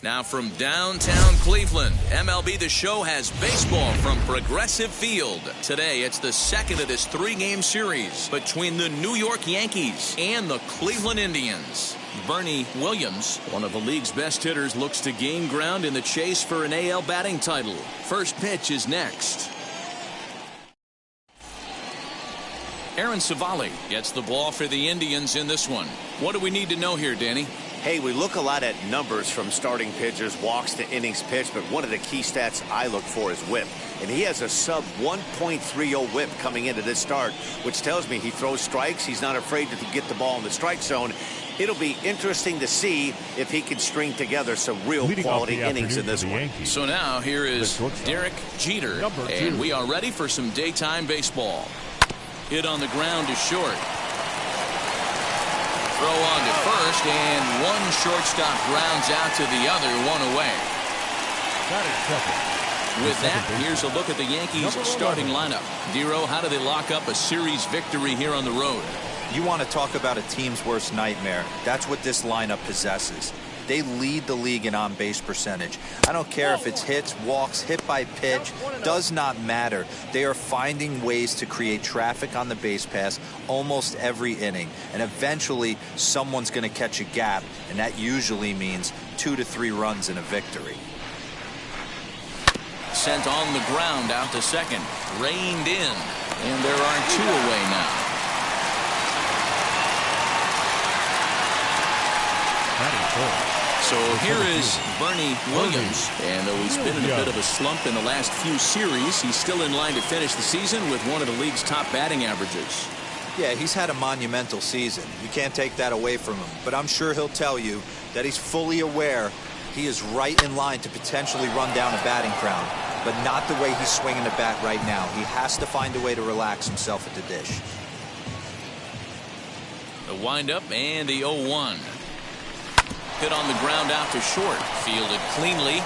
Now from downtown Cleveland, MLB The Show has baseball from Progressive Field. Today, it's the second of this three-game series between the New York Yankees and the Cleveland Indians. Bernie Williams, one of the league's best hitters, looks to gain ground in the chase for an AL batting title. First pitch is next. Aaron Savali gets the ball for the Indians in this one. What do we need to know here, Danny? Hey, we look a lot at numbers from starting pitchers, walks to innings pitched, but one of the key stats I look for is whip. And he has a sub 1.30 whip coming into this start, which tells me he throws strikes. He's not afraid to get the ball in the strike zone. It'll be interesting to see if he can string together some real quality innings in this one. So now here is Derek Jeter, and we are ready for some daytime baseball. Hit on the ground to short. Throw on to first, and one shortstop grounds out to the other, one away. With that, here's a look at the Yankees' starting lineup. Dero, how do they lock up a series victory here on the road? You want to talk about a team's worst nightmare. That's what this lineup possesses. They lead the league in on-base percentage. I don't care if it's hits, walks, hit by pitch, does not matter. They are finding ways to create traffic on the base pass almost every inning. And eventually, someone's going to catch a gap, and that usually means 2 to 3 runs in a victory. Sent on the ground out to second. Reined in. And there are 2 away now. So here is Bernie Williams, and though he's been in a bit of a slump in the last few series, he's still in line to finish the season with one of the league's top batting averages. Yeah, he's had a monumental season. You can't take that away from him, but I'm sure he'll tell you that he's fully aware he is right in line to potentially run down a batting crown, but not the way he's swinging the bat right now. He has to find a way to relax himself at the dish. The windup and the 0-1. Hit on the ground out to short. Fielded cleanly.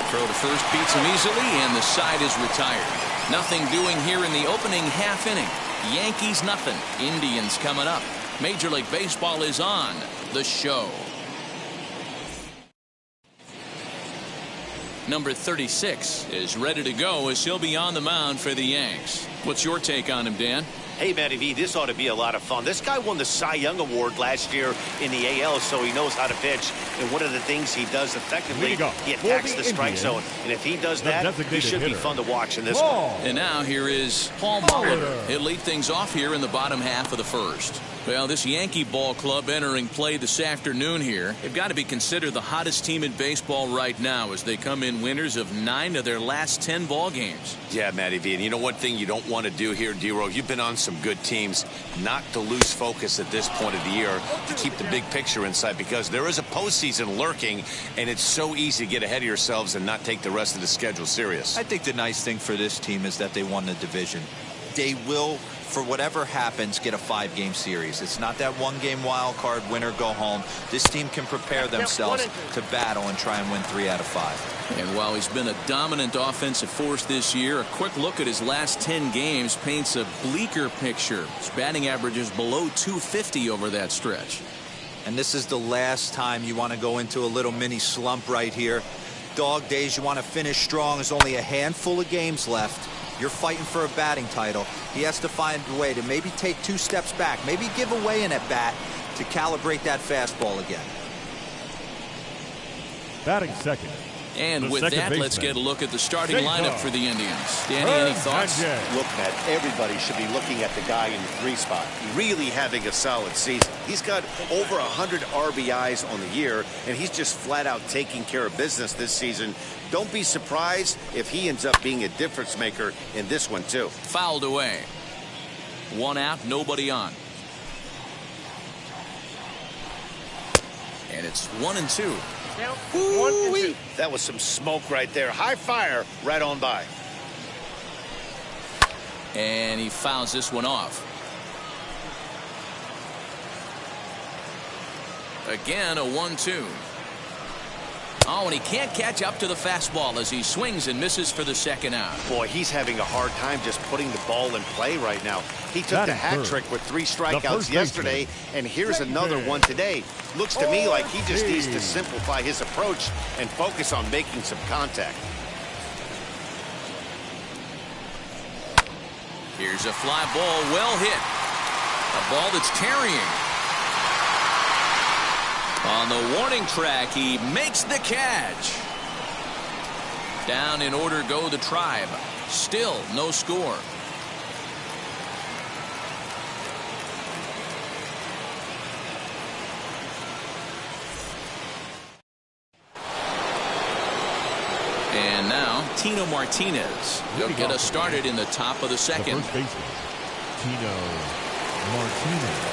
Throw to first beats him easily, and the side is retired. Nothing doing here in the opening half inning. Yankees nothing. Indians coming up. Major League Baseball is on The Show. Number 36 is ready to go as he'll be on the mound for the Yanks. What's your take on him, Dan? Hey, Matty V, this ought to be a lot of fun. This guy won the Cy Young Award last year in the AL, so he knows how to pitch. And one of the things he does effectively, he attacks the strike zone. And if he does that, he should be fun to watch in this one. And now here is Paul Molitor. He'll lead things off here in the bottom half of the first. Well, this Yankee ball club entering play this afternoon here, they've got to be considered the hottest team in baseball right now as they come in winners of 9 of their last 10 ball games. Yeah, Matty V, and you know one thing you don't want to do here, Dero, you've been on some good teams, not to lose focus at this point of the year, to keep the big picture in sight, because there is a postseason lurking, and it's so easy to get ahead of yourselves and not take the rest of the schedule serious. I think the nice thing for this team is that they won the division. They will, for whatever happens, get a 5-game series. It's not that 1-game wild card, win or go home. This team can prepare themselves to battle and try and win 3 out of 5. And while he's been a dominant offensive force this year, a quick look at his last 10 games paints a bleaker picture. His batting average is below 250 over that stretch. And this is the last time you want to go into a little mini slump right here. Dog days, you want to finish strong. There's only a handful of games left. You're fighting for a batting title. He has to find a way to maybe take 2 steps back, maybe give away an at-bat to calibrate that fastball again. Batting second. And with that, let's get a look at the starting lineup for the Indians. Danny, any thoughts? Look, Matt, everybody should be looking at the guy in the 3 spot, really having a solid season. He's got over 100 RBIs on the year, and he's just flat out taking care of business this season. Don't be surprised if he ends up being a difference maker in this one, too. Fouled away. 1 out, nobody on. And it's 1-2. Count 1 and 2. That was some smoke right there. High fire right on by. And he fouls this one off. Again, a 1-2. Oh, and he can't catch up to the fastball as he swings and misses for the second out. Boy, he's having a hard time just putting the ball in play right now. He took the hat trick with 3 strikeouts yesterday, and here's another one today. Looks to me like he just needs to simplify his approach and focus on making some contact. Here's a fly ball, well hit. A ball that's carrying. On the warning track, he makes the catch. Down in order go the Tribe. Still no score. And now Tino Martinez. He'll get us started in the top of the second. The first baseman, Tino Martinez.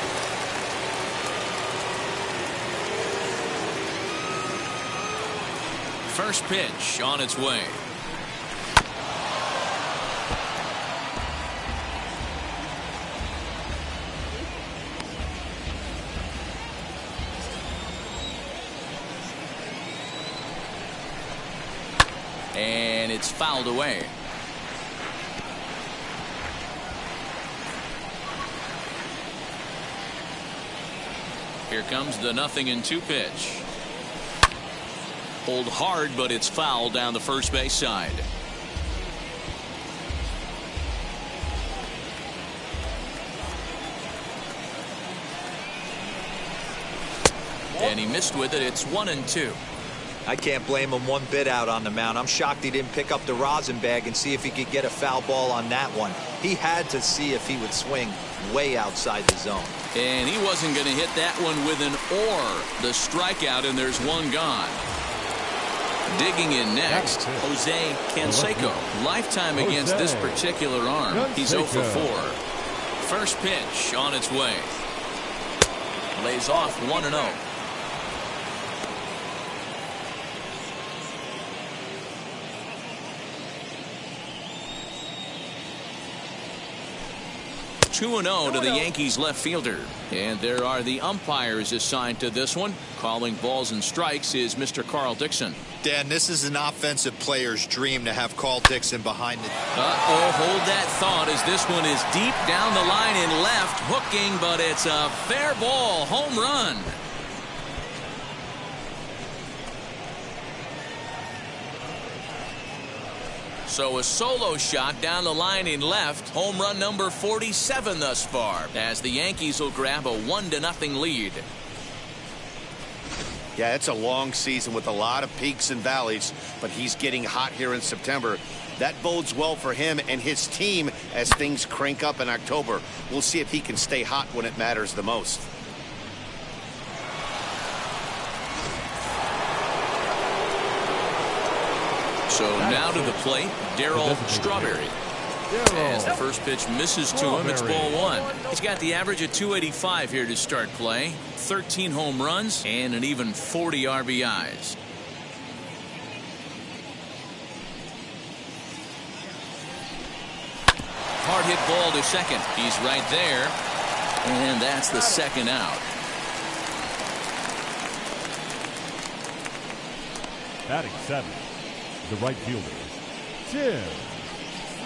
First pitch on its way. And it's fouled away. Here comes the 0-2 pitch. Pulled hard, but it's fouled down the first base side. And he missed with it. It's 1-2. I can't blame him one bit out on the mound. I'm shocked he didn't pick up the rosin bag and see if he could get a foul ball on that one. He had to see if he would swing way outside the zone. And he wasn't going to hit that one with an or. The strikeout, and there's one gone. Digging in next, Jose Canseco. Lifetime against this particular arm. He's 0 for 4. First pitch on its way. Lays off 1-0. To the Yankees left fielder. And there are the umpires assigned to this one. Calling balls and strikes is Mr. Carl Dixon. Dan, this is an offensive player's dream to have Carl Dixon behind it. Hold that thought as this one is deep down the line in left, hooking, but it's a fair ball, home run. So a solo shot down the line in left, home run number 47 thus far, as the Yankees will grab a 1-0 lead. Yeah, it's a long season with a lot of peaks and valleys, but he's getting hot here in September. That bodes well for him and his team as things crank up in October. We'll see if he can stay hot when it matters the most. So now to the plate, Daryl Strawberry. As the first pitch misses to him, it's ball 1. He's got the average of 285 here to start play. 13 home runs and an even 40 RBIs. Hard hit ball to second. He's right there. And that's the second out. Batting 7, the right fielder, Tim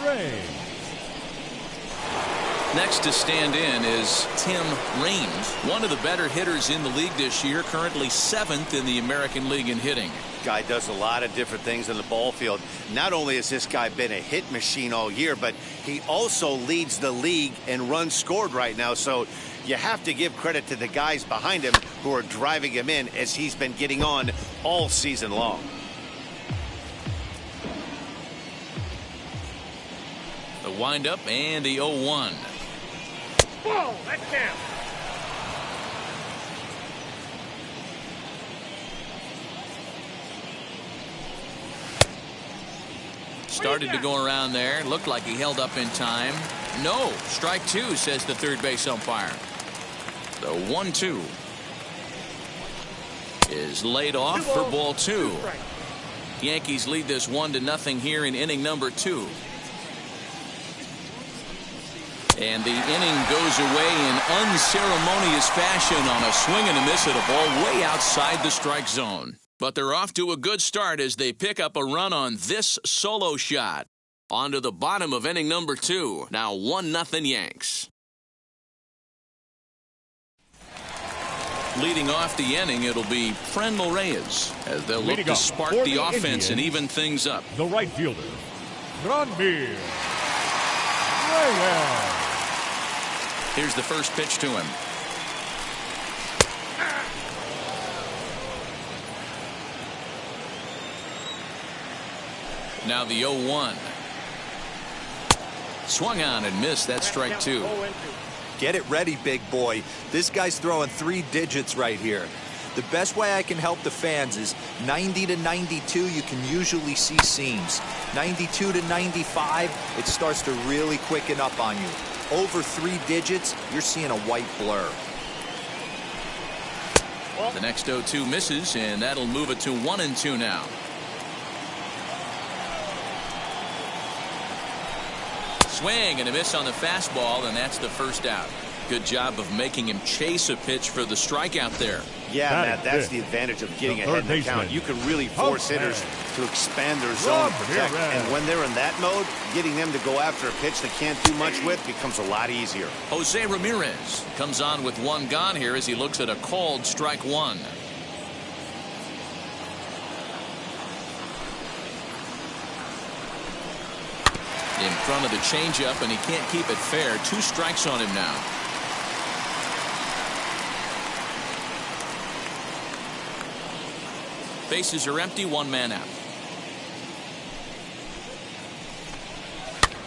Raines. Next to stand in is Tim Raines, one of the better hitters in the league this year, currently 7th in the American League in hitting. Guy does a lot of different things in the ball field. Not only has this guy been a hit machine all year, but he also leads the league in runs scored right now. So you have to give credit to the guys behind him who are driving him in as he's been getting on all season long. The windup and the 0-1. Whoa, that counts. Started to go around there. Looked like he held up in time. No, strike 2, says the third base umpire. The 1-2. is laid off for ball 2. Yankees lead this 1-0 here in inning number 2. And the inning goes away in unceremonious fashion on a swing and a miss at a ball way outside the strike zone. But they're off to a good start as they pick up a run on this solo shot. On to the bottom of inning number 2. Now 1-0 Yanks. Leading off the inning, it'll be Ramirez as they'll look to spark the offense and even things up. The right fielder, Ramirez. Here's the first pitch to him. Now the 0-1. Swung on and missed. That's strike 2. Get it ready, big boy. This guy's throwing 3 digits right here. The best way I can help the fans is 90 to 92, you can usually see seams. 92 to 95, it starts to really quicken up on you. Over 3 digits, you're seeing a white blur. The next 0-2 misses, and that'll move it to 1-2 now. Swing and a miss on the fastball, and that's the first out. Good job of making him chase a pitch for the strikeout there. Yeah, Matt, that's the advantage of getting ahead in the count. You can really force hitters to expand their zone to protect. And when they're in that mode, getting them to go after a pitch they can't do much with becomes a lot easier. Jose Ramirez comes on with 1 gone here as he looks at a called strike 1. In front of the changeup, and he can't keep it fair. 2 strikes on him now. Bases are empty, 1 man out.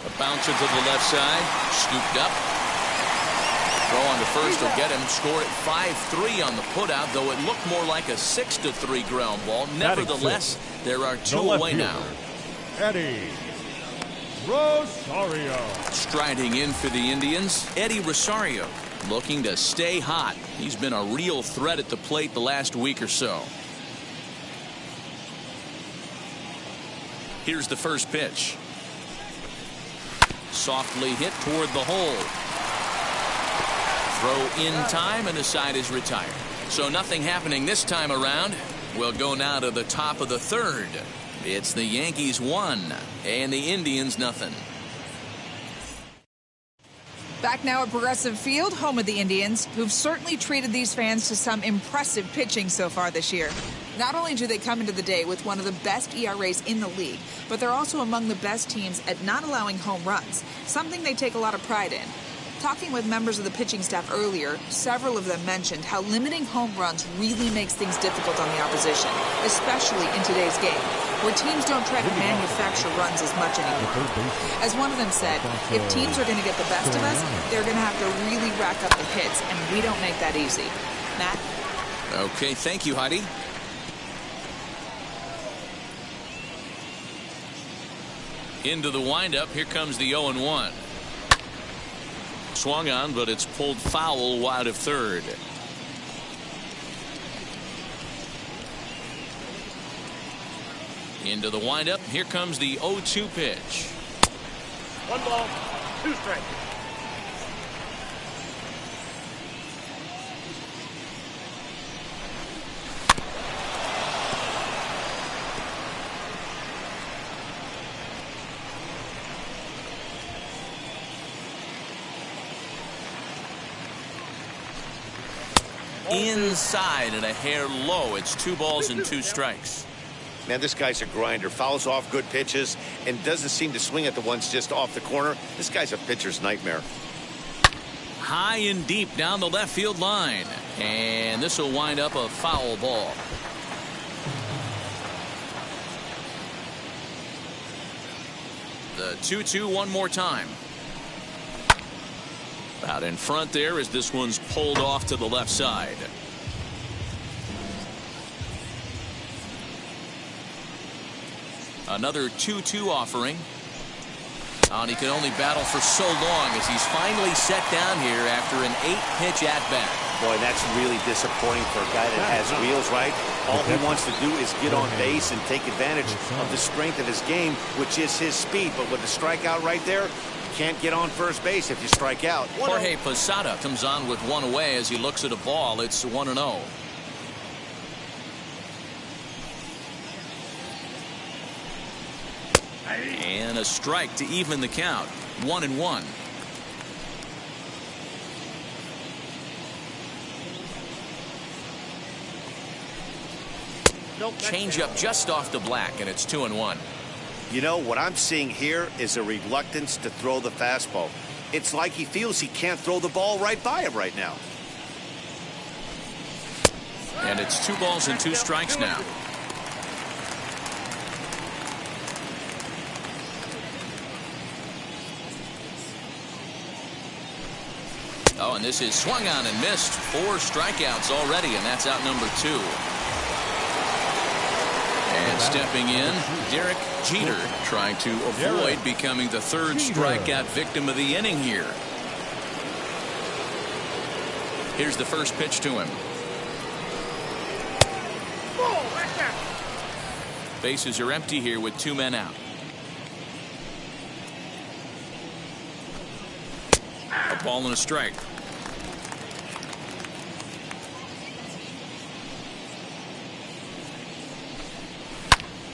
A bouncer to the left side, scooped up. Throw on to first will get him. Score at 5-3 on the putout, though it looked more like a 6-3 ground ball. Nevertheless, there are 2 away now. Eddie Rosario. Striding in for the Indians, Eddie Rosario, looking to stay hot. He's been a real threat at the plate the last week or so. Here's the first pitch. Softly hit toward the hole. Throw in time, and the side is retired. So nothing happening this time around. We'll go now to the top of the 3rd. It's the Yankees 1 and the Indians nothing. Back now at Progressive Field, home of the Indians, who've certainly treated these fans to some impressive pitching so far this year. Not only do they come into the day with one of the best ERAs in the league, but they're also among the best teams at not allowing home runs, something they take a lot of pride in. Talking with members of the pitching staff earlier, several of them mentioned how limiting home runs really makes things difficult on the opposition, especially in today's game, where teams don't try to manufacture runs as much anymore. As one of them said, if teams are going to get the best of us, they're going to have to really rack up the hits, and we don't make that easy. Matt? Okay, thank you, Heidi. Into the windup, here comes the 0-1. Swung on, but it's pulled foul wide of 3rd. Into the windup, here comes the 0-2 pitch. 1 ball, 2 strikes. Inside and a hair low. It's 2 balls and 2 strikes. Man, this guy's a grinder. Fouls off good pitches and doesn't seem to swing at the ones just off the corner. This guy's a pitcher's nightmare. High and deep down the left field line. And this will wind up a foul ball. The 2-2 one more time. Out in front there as this one's pulled off to the left side. Another 2-2 offering. And he can only battle for so long as he's finally set down here after an 8-pitch at-bat. Boy, that's really disappointing for a guy that has wheels, right? All he wants to do is get on base and take advantage of the strength of his game, which is his speed. But with the strikeout right there, you can't get on first base if you strike out. Jorge Posada comes on with one away as he looks at a ball. It's 1-0. And a strike to even the count. 1-1. Change-up just off the black, and it's 2-1. You know, what I'm seeing here is a reluctance to throw the fastball. It's like he feels he can't throw the ball right by him right now. And it's 2 balls and 2 strikes now. Oh, and this is swung on and missed. 4 strikeouts already, and that's out number 2. And stepping in, Derek Jeter, trying to avoid becoming the 3rd strikeout victim of the inning here. Here's the first pitch to him. Bases are empty here with 2 men out. A ball and a strike.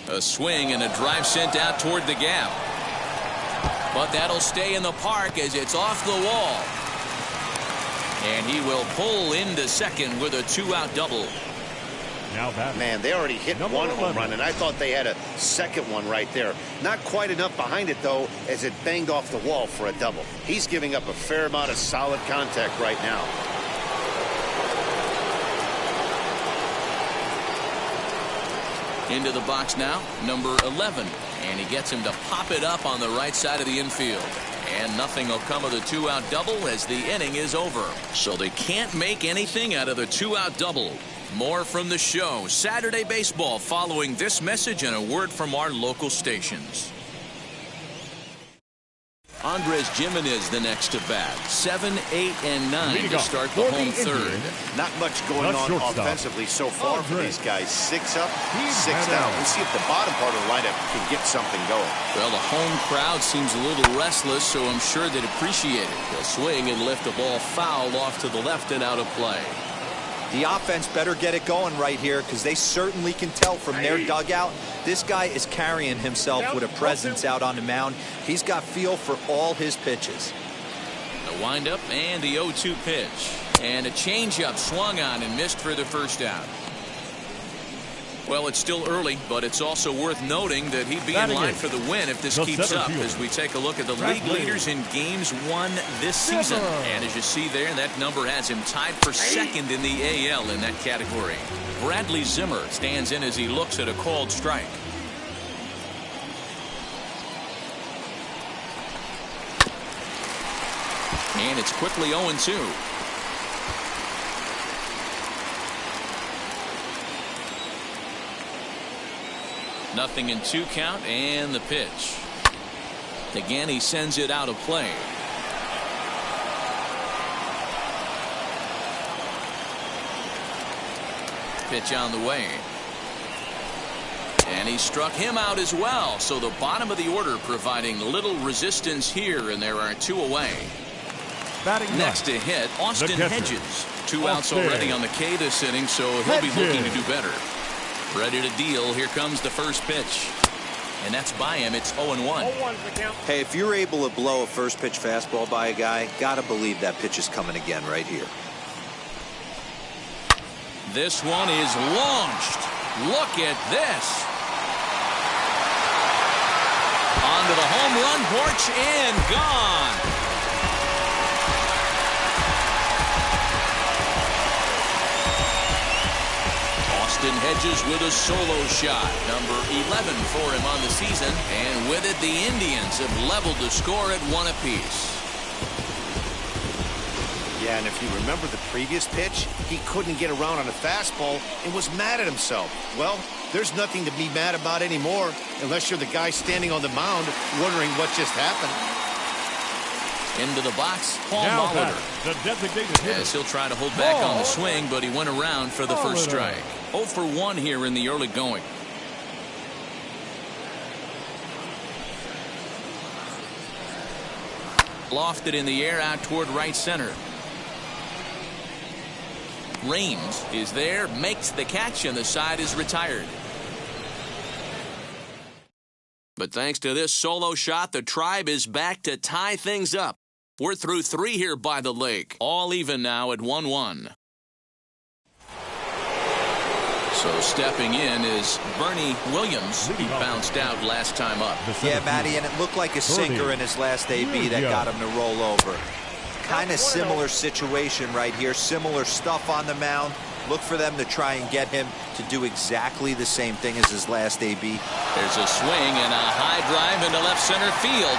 A swing and a drive sent out toward the gap. But that'll stay in the park as it's off the wall. And he will pull into second with a 2-out double. Man, they already hit one home run, and I thought they had a second one right there. Not quite enough behind it, though, as it banged off the wall for a double. He's giving up a fair amount of solid contact right now. Into the box now, number 11. And he gets him to pop it up on the right side of the infield. And nothing will come of the 2-out double as the inning is over. So they can't make anything out of the 2-out double. More from the show. Saturday Baseball following this message and a word from our local stations. Andres Gimenez the next to bat. 7, 8, and 9 to start the home third. Not much going on offensively so far for these guys. 6 up, 6 down. We'll see if the bottom part of the lineup can get something going. Well, the home crowd seems a little restless, so I'm sure they'd appreciate it. They'll swing and lift the ball foul off to the left and out of play. The offense better get it going right here, because they certainly can tell from their dugout this guy is carrying himself with a presence out on the mound. He's got feel for all his pitches. The windup and the 0-2 pitch. And a changeup swung on and missed for the first out. Well, it's still early, but it's also worth noting that he'd be in line for the win if this keeps up as we take a look at the league leaders in games won this season. And as you see there, that number has him tied for second in the AL in that category. Bradley Zimmer stands in as he looks at a called strike. And it's quickly 0-2. Nothing in 2 count and the pitch. Again, he sends it out of play. Pitch on the way. And he struck him out as well. So the bottom of the order providing little resistance here, and there are 2 away. Next to hit, Austin Hedges. 2 outs already on the K this inning, so he'll be looking to do better. Ready to deal. Here comes the first pitch. And that's by him. It's 0-1. Hey, if you're able to blow a first pitch fastball by a guy, gotta believe that pitch is coming again right here. This one is launched. Look at this. Onto the home run porch and gone. Hedges with a solo shot, number 11 for him on the season, and with it the Indians have leveled the score at 1 apiece. Yeah, and if you remember the previous pitch, he couldn't get around on a fastball and was mad at himself. Well, there's nothing to be mad about anymore unless you're the guy standing on the mound wondering what just happened. Into the box, Paul Now Molitor. the designated hitter. As he'll try to hold back on the swing, but he went around for the first strike. 0 for 1 here in the early going. Lofted in the air out toward right center. Raines is there, makes the catch, and the side is retired. But thanks to this solo shot, the Tribe is back to tie things up. We're through 3 here by the lake. All even now at 1-1. So stepping in is Bernie Williams. He bounced out last time up. Yeah, Matty, and it looked like a sinker in his last AB that got him to roll over. Kind of similar situation right here. Similar stuff on the mound. Look for them to try and get him to do exactly the same thing as his last AB. There's a swing and a high drive into left center field.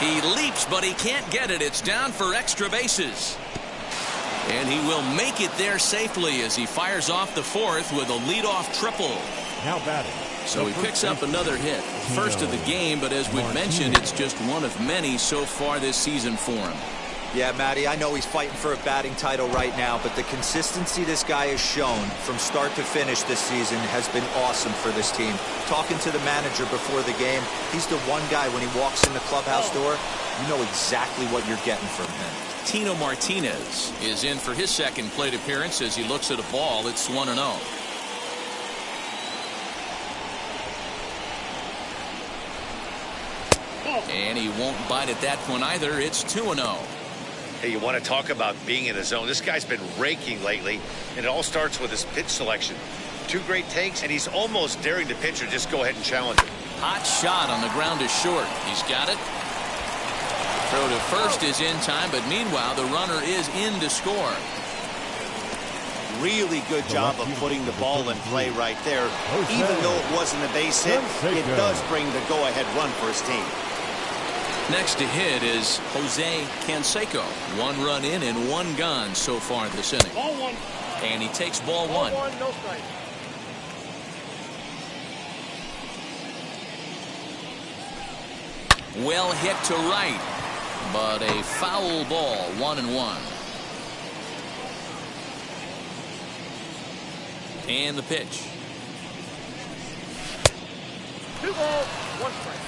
He leaps, but he can't get it. It's down for extra bases. And he will make it there safely as he fires off the 4th with a leadoff triple. Now batting. So he picks up another hit. First of the game, but as we've mentioned, it's just one of many so far this season for him. Yeah, Matty, I know he's fighting for a batting title right now, but the consistency this guy has shown from start to finish this season has been awesome for this team. Talking to the manager before the game, he's the one guy when he walks in the clubhouse door, you know exactly what you're getting from him. Tino Martinez is in for his second plate appearance as he looks at a ball. It's 1-0. And he won't bite at that one either. It's 2-0. Hey, you want to talk about being in the zone? This guy's been raking lately, and it all starts with his pitch selection. 2 great takes, and he's almost daring the pitcher just go ahead and challenge him. Hot shot on the ground is short. He's got it. Throw to first is in time, but meanwhile the runner is in to score. Really good job of putting the ball in play right there. Even though it wasn't a base hit, it does bring the go-ahead run for his team. Next to hit is Jose Canseco. 1 run in and 1 gone so far this inning. Ball 1. And he takes ball 1. Ball 1, no strike. Well hit to right, but a foul ball. 1-1. And the pitch. 2 balls, 1 strike.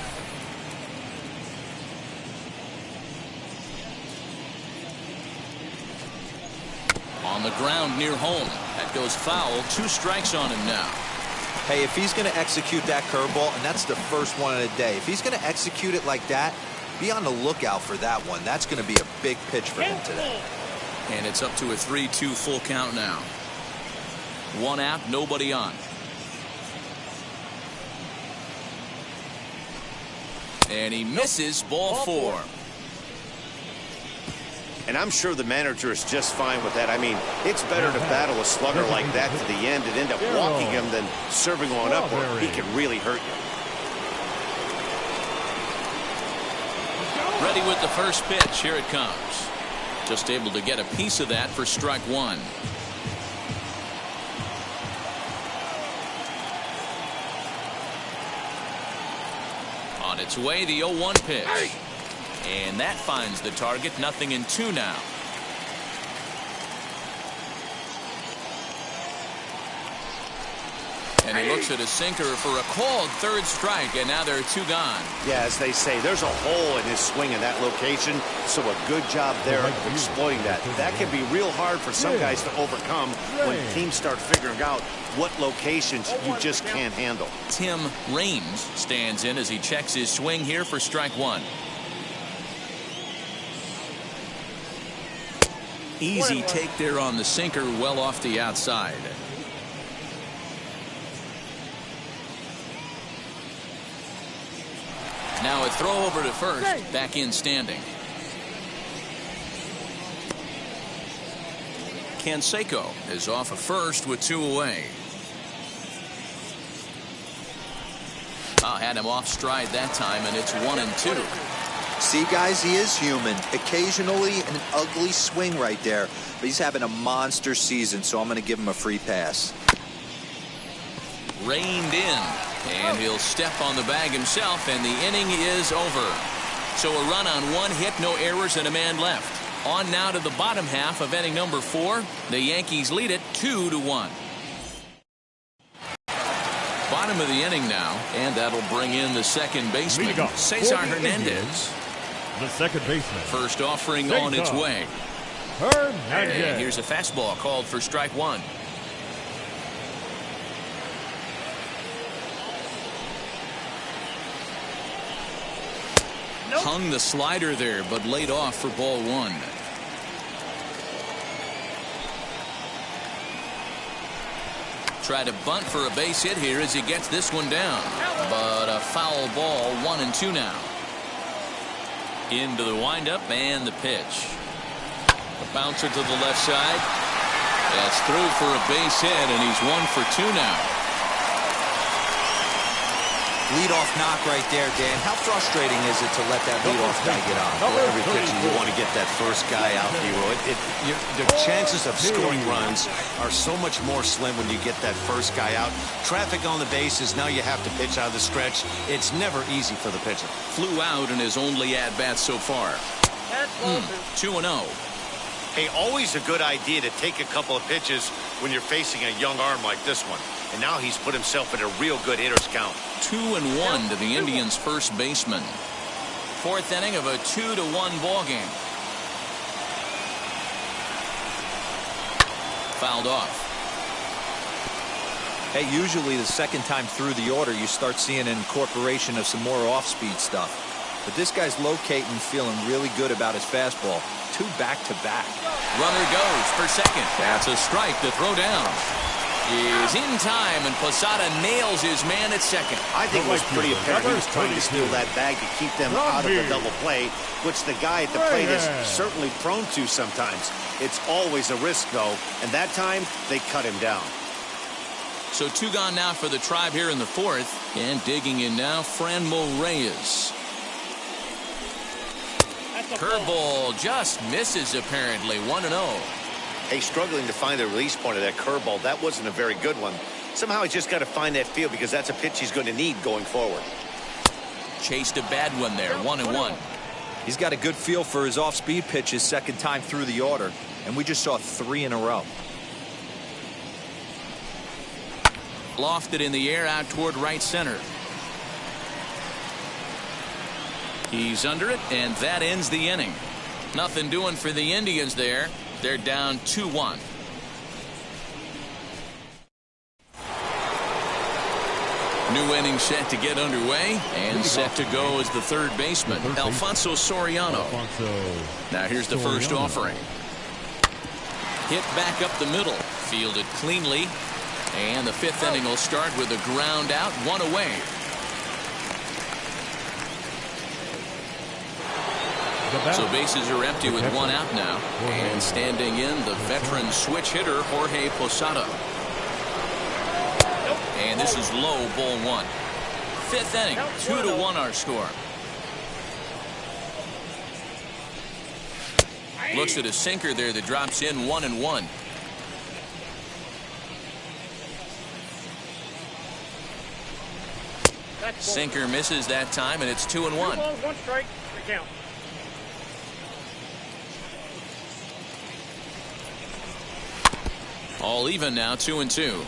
On the ground near home. That goes foul. 2 strikes on him now. Hey, if he's going to execute that curveball, and that's the first one of the day, if he's going to execute it like that, be on the lookout for that one. That's going to be a big pitch for him today. And it's up to a 3-2 full count now. 1 out, nobody on. And he misses ball 4. And I'm sure the manager is just fine with that. I mean, it's better to battle a slugger like that to the end and end up walking him than serving one up where he can really hurt you. Ready with the first pitch. Here it comes. Just able to get a piece of that for strike 1. On its way, the 0-1 pitch. And that finds the target. 0-2 now. And he looks at a sinker for a called 3rd strike, and now there are 2 gone. Yeah, as they say, there's a hole in his swing in that location, so a good job there of exploiting that. That can be real hard for some guys to overcome when teams start figuring out what locations you just can't handle. Tim Raines stands in as he checks his swing here for strike 1. Easy take there on the sinker, well off the outside. Now a throw over to first, back in standing. Canseco is off of first with 2 away. Had him off stride that time, and it's 1-2. See, guys, he is human. Occasionally an ugly swing right there, but he's having a monster season, so I'm going to give him a free pass. Reined in, and he'll step on the bag himself, and the inning is over. So a run on 1 hit, no errors, and a man left. On now to the bottom half of inning number 4. The Yankees lead it 2-1. Bottom of the inning now, and that'll bring in the second baseman, Cesar Hernandez. The second baseman. First offering on its way. Hernandez. And here's a fastball called for strike 1. Hung the slider there, but laid off for ball 1. Try to bunt for a base hit here as he gets this one down. But a foul ball, 1-2 now. Into the windup and the pitch. A bouncer to the left side. That's through for a base hit, and he's 1 for 2 now. Leadoff knock right there, Dan. How frustrating is it to let that leadoff guy get on? Well, every pitcher, you want to get that first guy out, Hero. The chances of scoring runs are so much more slim when you get that first guy out. Traffic on the bases, now you have to pitch out of the stretch. It's never easy for the pitcher. Flew out in his only at-bat so far. 2-0. Hey, always a good idea to take a couple of pitches when you're facing a young arm like this one. And now he's put himself in a real good hitter's count. 2-1 to the Indians' first baseman. 4th inning of a 2-1 ball game. Fouled off. Hey, usually the second time through the order, you start seeing an incorporation of some more off-speed stuff. But this guy's locating, feeling really good about his fastball. 2 back-to-back. Runner goes for second. That's a strike to throw down. Is in time, and Posada nails his man at second. I think it was pretty apparent he was trying to steal that bag to keep them out of the double play, which the guy at the plate is certainly prone to sometimes. It's always a risk, though, and that time they cut him down. So 2 gone now for the Tribe here in the 4th, and digging in now, Franmil Reyes. Curveball just misses apparently. 1-0. Hey, struggling to find the release point of that curveball. That wasn't a very good one. Somehow he's just got to find that feel because that's a pitch he's going to need going forward. Chased a bad one there. 1-1. He's got a good feel for his off-speed pitches second time through the order, and we just saw 3 in a row. Lofted in the air out toward right center. He's under it, and that ends the inning. Nothing doing for the Indians there. They're down 2-1. New inning set to get underway, and set to go is the third baseman, Alfonso Soriano. Now here's the first offering. Hit back up the middle, fielded cleanly, and the 5th inning will start with a ground out, 1 away. So bases are empty with 1 out now. And standing in, the veteran switch hitter, Jorge Posada. And this is low, ball 1. 5th inning, 2-1 our score. Looks at a sinker there that drops in 1-1. Sinker misses that time, and it's 2-1. 1 strike, the count. All even now, 2-2.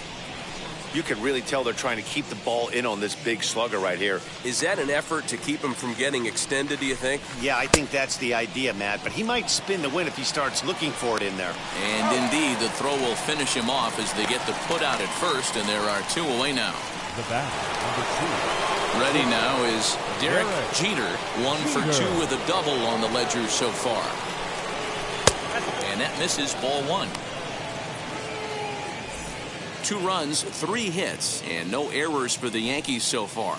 You can really tell they're trying to keep the ball in on this big slugger right here. Is that an effort to keep him from getting extended, do you think? Yeah, I think that's the idea, Matt. But he might spin the win if he starts looking for it in there. And indeed, the throw will finish him off as they get the put out at first, and there are 2 away now. The bat, number 2. Ready now is Derek Jeter, 1 for 2 with a double on the ledger so far. And that misses, ball 1. 2 runs, 3 hits, and no errors for the Yankees so far.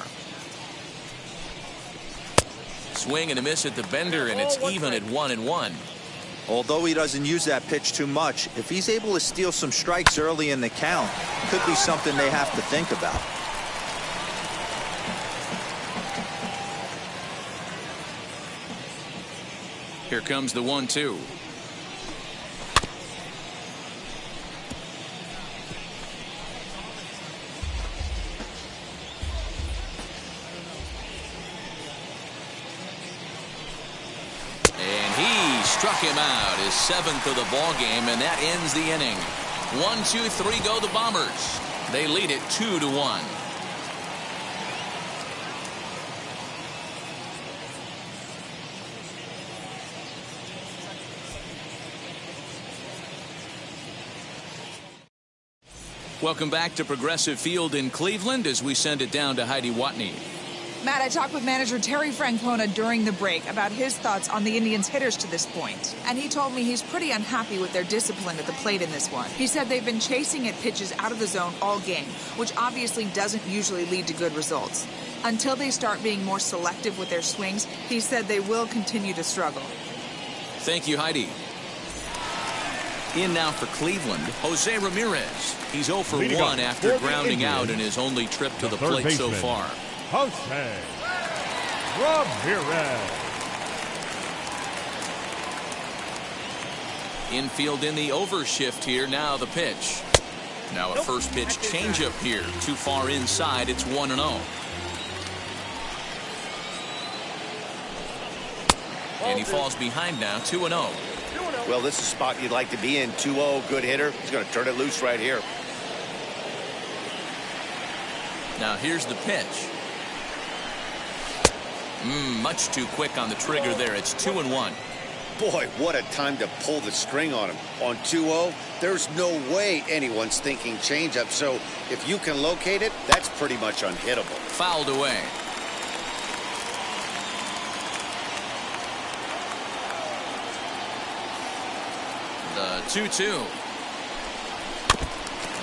Swing and a miss at the bender, and it's even at 1-1. Although he doesn't use that pitch too much, if he's able to steal some strikes early in the count, it could be something they have to think about. Here comes the 1-2. struck him out, his 7th of the ball game, and that ends the inning. 1, 2, 3 go the Bombers. They lead it 2-1. Welcome back to Progressive Field in Cleveland as we send it down to Heidi Watney. Matt, I talked with manager Terry Francona during the break about his thoughts on the Indians' hitters to this point, and he told me he's pretty unhappy with their discipline at the plate in this one. He said they've been chasing at pitches out of the zone all game, which obviously doesn't usually lead to good results. Until they start being more selective with their swings, he said they will continue to struggle. Thank you, Heidi. In now for Cleveland, Jose Ramirez. He's 0 for 1 after grounding out in his only trip to the plate so far. Jose Ramirez. Infield in the overshift here. Now the pitch. Now a first pitch changeup here. Too far inside. It's 1-0. And he falls behind now. 2-0. Well, this is a spot you'd like to be in. 2-0, good hitter. He's going to turn it loose right here. Now here's the pitch. Much too quick on the trigger there. It's 2-1. Boy, what a time to pull the string on him. On 2-0, there's no way anyone's thinking changeup. So if you can locate it, that's pretty much unhittable. Fouled away. The 2-2.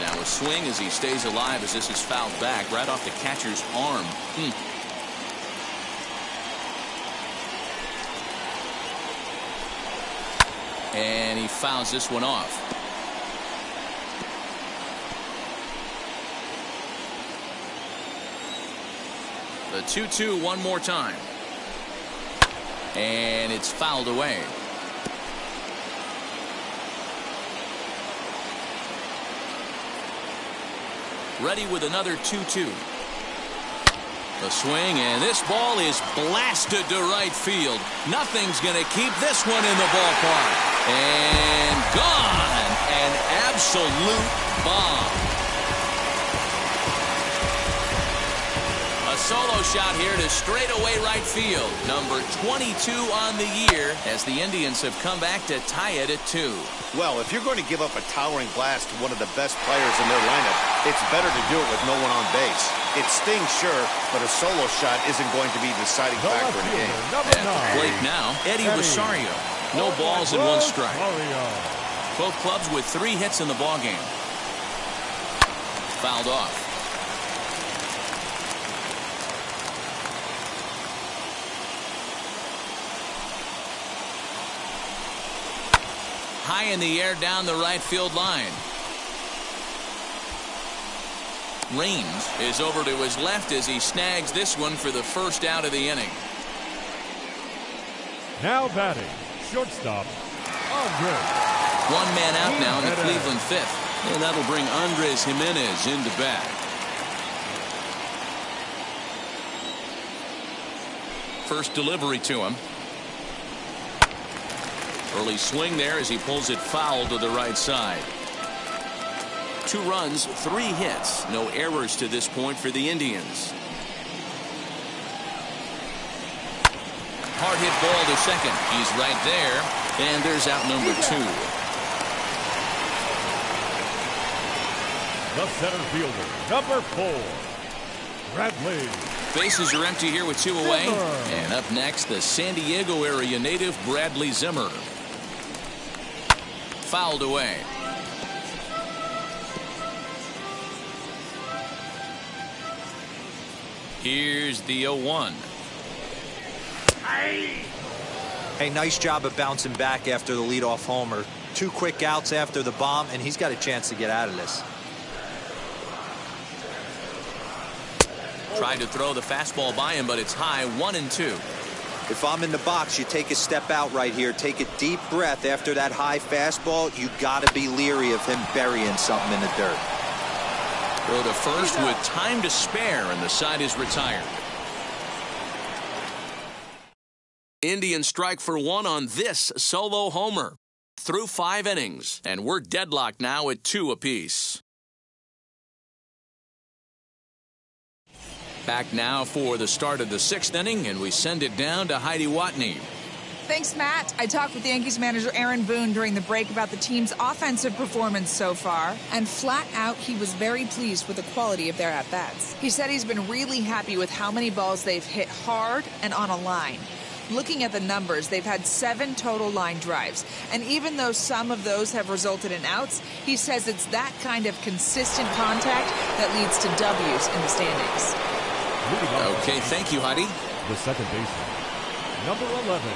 Now a swing as he stays alive as this is fouled back right off the catcher's arm. And he fouls this one off. The 2-2 one more time. And it's fouled away. Ready with another 2-2. The swing, and this ball is blasted to right field. Nothing's going to keep this one in the ballpark. And gone. An absolute bomb. A solo shot here to straightaway right field. Number 22 on the year as the Indians have come back to tie it at 2. Well, if you're going to give up a towering blast to one of the best players in their lineup, it's better to do it with no one on base. It stings, sure, but a solo shot isn't going to be the deciding factor in the game. At the plate now, Eddie Rosario. No balls and 1 strike. Both clubs with 3 hits in the ballgame. Fouled off. High in the air down the right field line. Raines is over to his left as he snags this one for the first out of the inning. Now batting, shortstop, Andres. 1 man out now in the Cleveland 5th. And that'll bring Andres Jimenez into bat. First delivery to him. Early swing there as he pulls it foul to the right side. 2 runs, 3 hits. No errors to this point for the Indians. Hard hit ball to second. He's right there. And there's out number 2. The center fielder, number 4, Bradley. Bases are empty here with 2 away. And up next, the San Diego area native Bradley Zimmer. Fouled away. Here's the 0-1. Hey, nice job of bouncing back after the leadoff homer. 2 quick outs after the bomb, and he's got a chance to get out of this. Tried to throw the fastball by him, but it's high. 1-2. If I'm in the box, you take a step out right here. Take a deep breath after that high fastball. You got to be leery of him burying something in the dirt. Go to first with time to spare, and the side is retired. Indians strike for one on this solo homer. Through 5 innings, and we're deadlocked now at 2 apiece. Back now for the start of the 6th inning, and we send it down to Heidi Watney. Thanks, Matt. I talked with Yankees manager Aaron Boone during the break about the team's offensive performance so far, and flat out, he was very pleased with the quality of their at-bats. He said he's been really happy with how many balls they've hit hard and on a line. Looking at the numbers, they've had 7 total line drives, and even though some of those have resulted in outs, he says it's that kind of consistent contact that leads to W's in the standings. Okay, thank you, Heidi. The second baseman, number 11.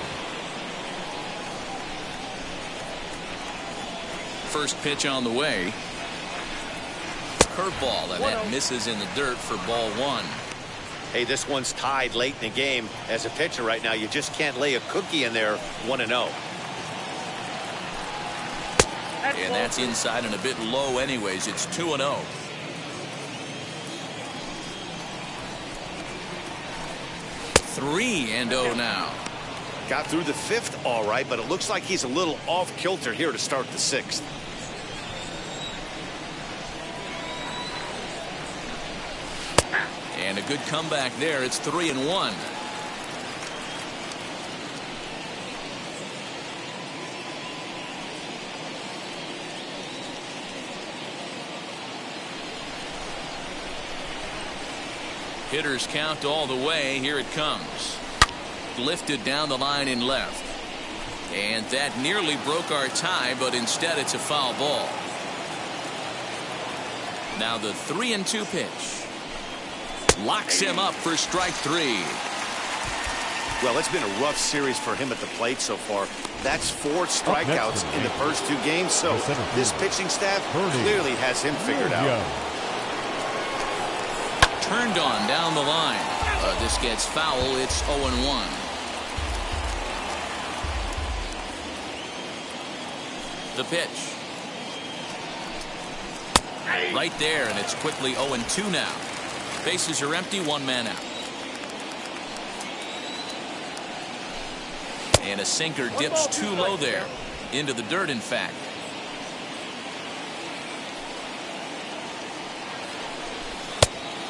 First pitch on the way. Curveball, and that misses in the dirt for ball 1. Hey, this one's tied late in the game. As a pitcher right now, you just can't lay a cookie in there 1-0. And that's inside and a bit low anyways. It's 2-0. Three and 0 now. Got through the 5th all right, but it looks like he's a little off kilter here to start the 6th. And a good comeback there. It's 3-1. Hitters count all the way. Here it comes. Lifted down the line in left. And that nearly broke our tie, but instead it's a foul ball. Now the 3-2 pitch. Locks him up for strike 3. Well, it's been a rough series for him at the plate so far. That's 4 strikeouts in the first 2 games, so this pitching staff clearly has him figured out. Turned on down the line. This gets foul. It's 0-1. The pitch. Right there, and it's quickly 0-2 now. Bases are empty, 1 man out. And a sinker dips too low there. Into the dirt, in fact.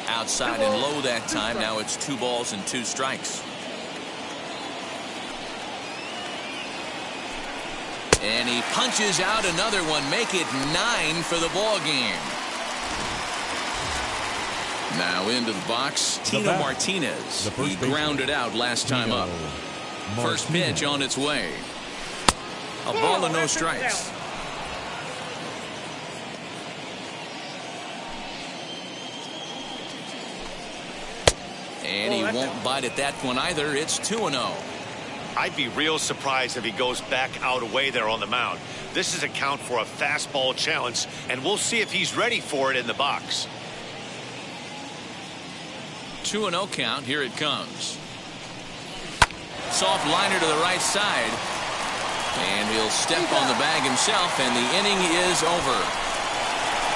Outside and low that time. Now it's 2 balls and 2 strikes. And he punches out another one. Make it 9 for the ball game. Now into the box, Tino Martinez. He grounded out last time up. First pitch on its way. A ball and no strikes. And he won't bite at that one either. It's 2-0. I'd be real surprised if he goes back out away there on the mound. This is a count for a fastball challenge, and we'll see if he's ready for it in the box. 2-0 count. Here it comes. Soft liner to the right side. And he'll step on the bag himself, and the inning is over.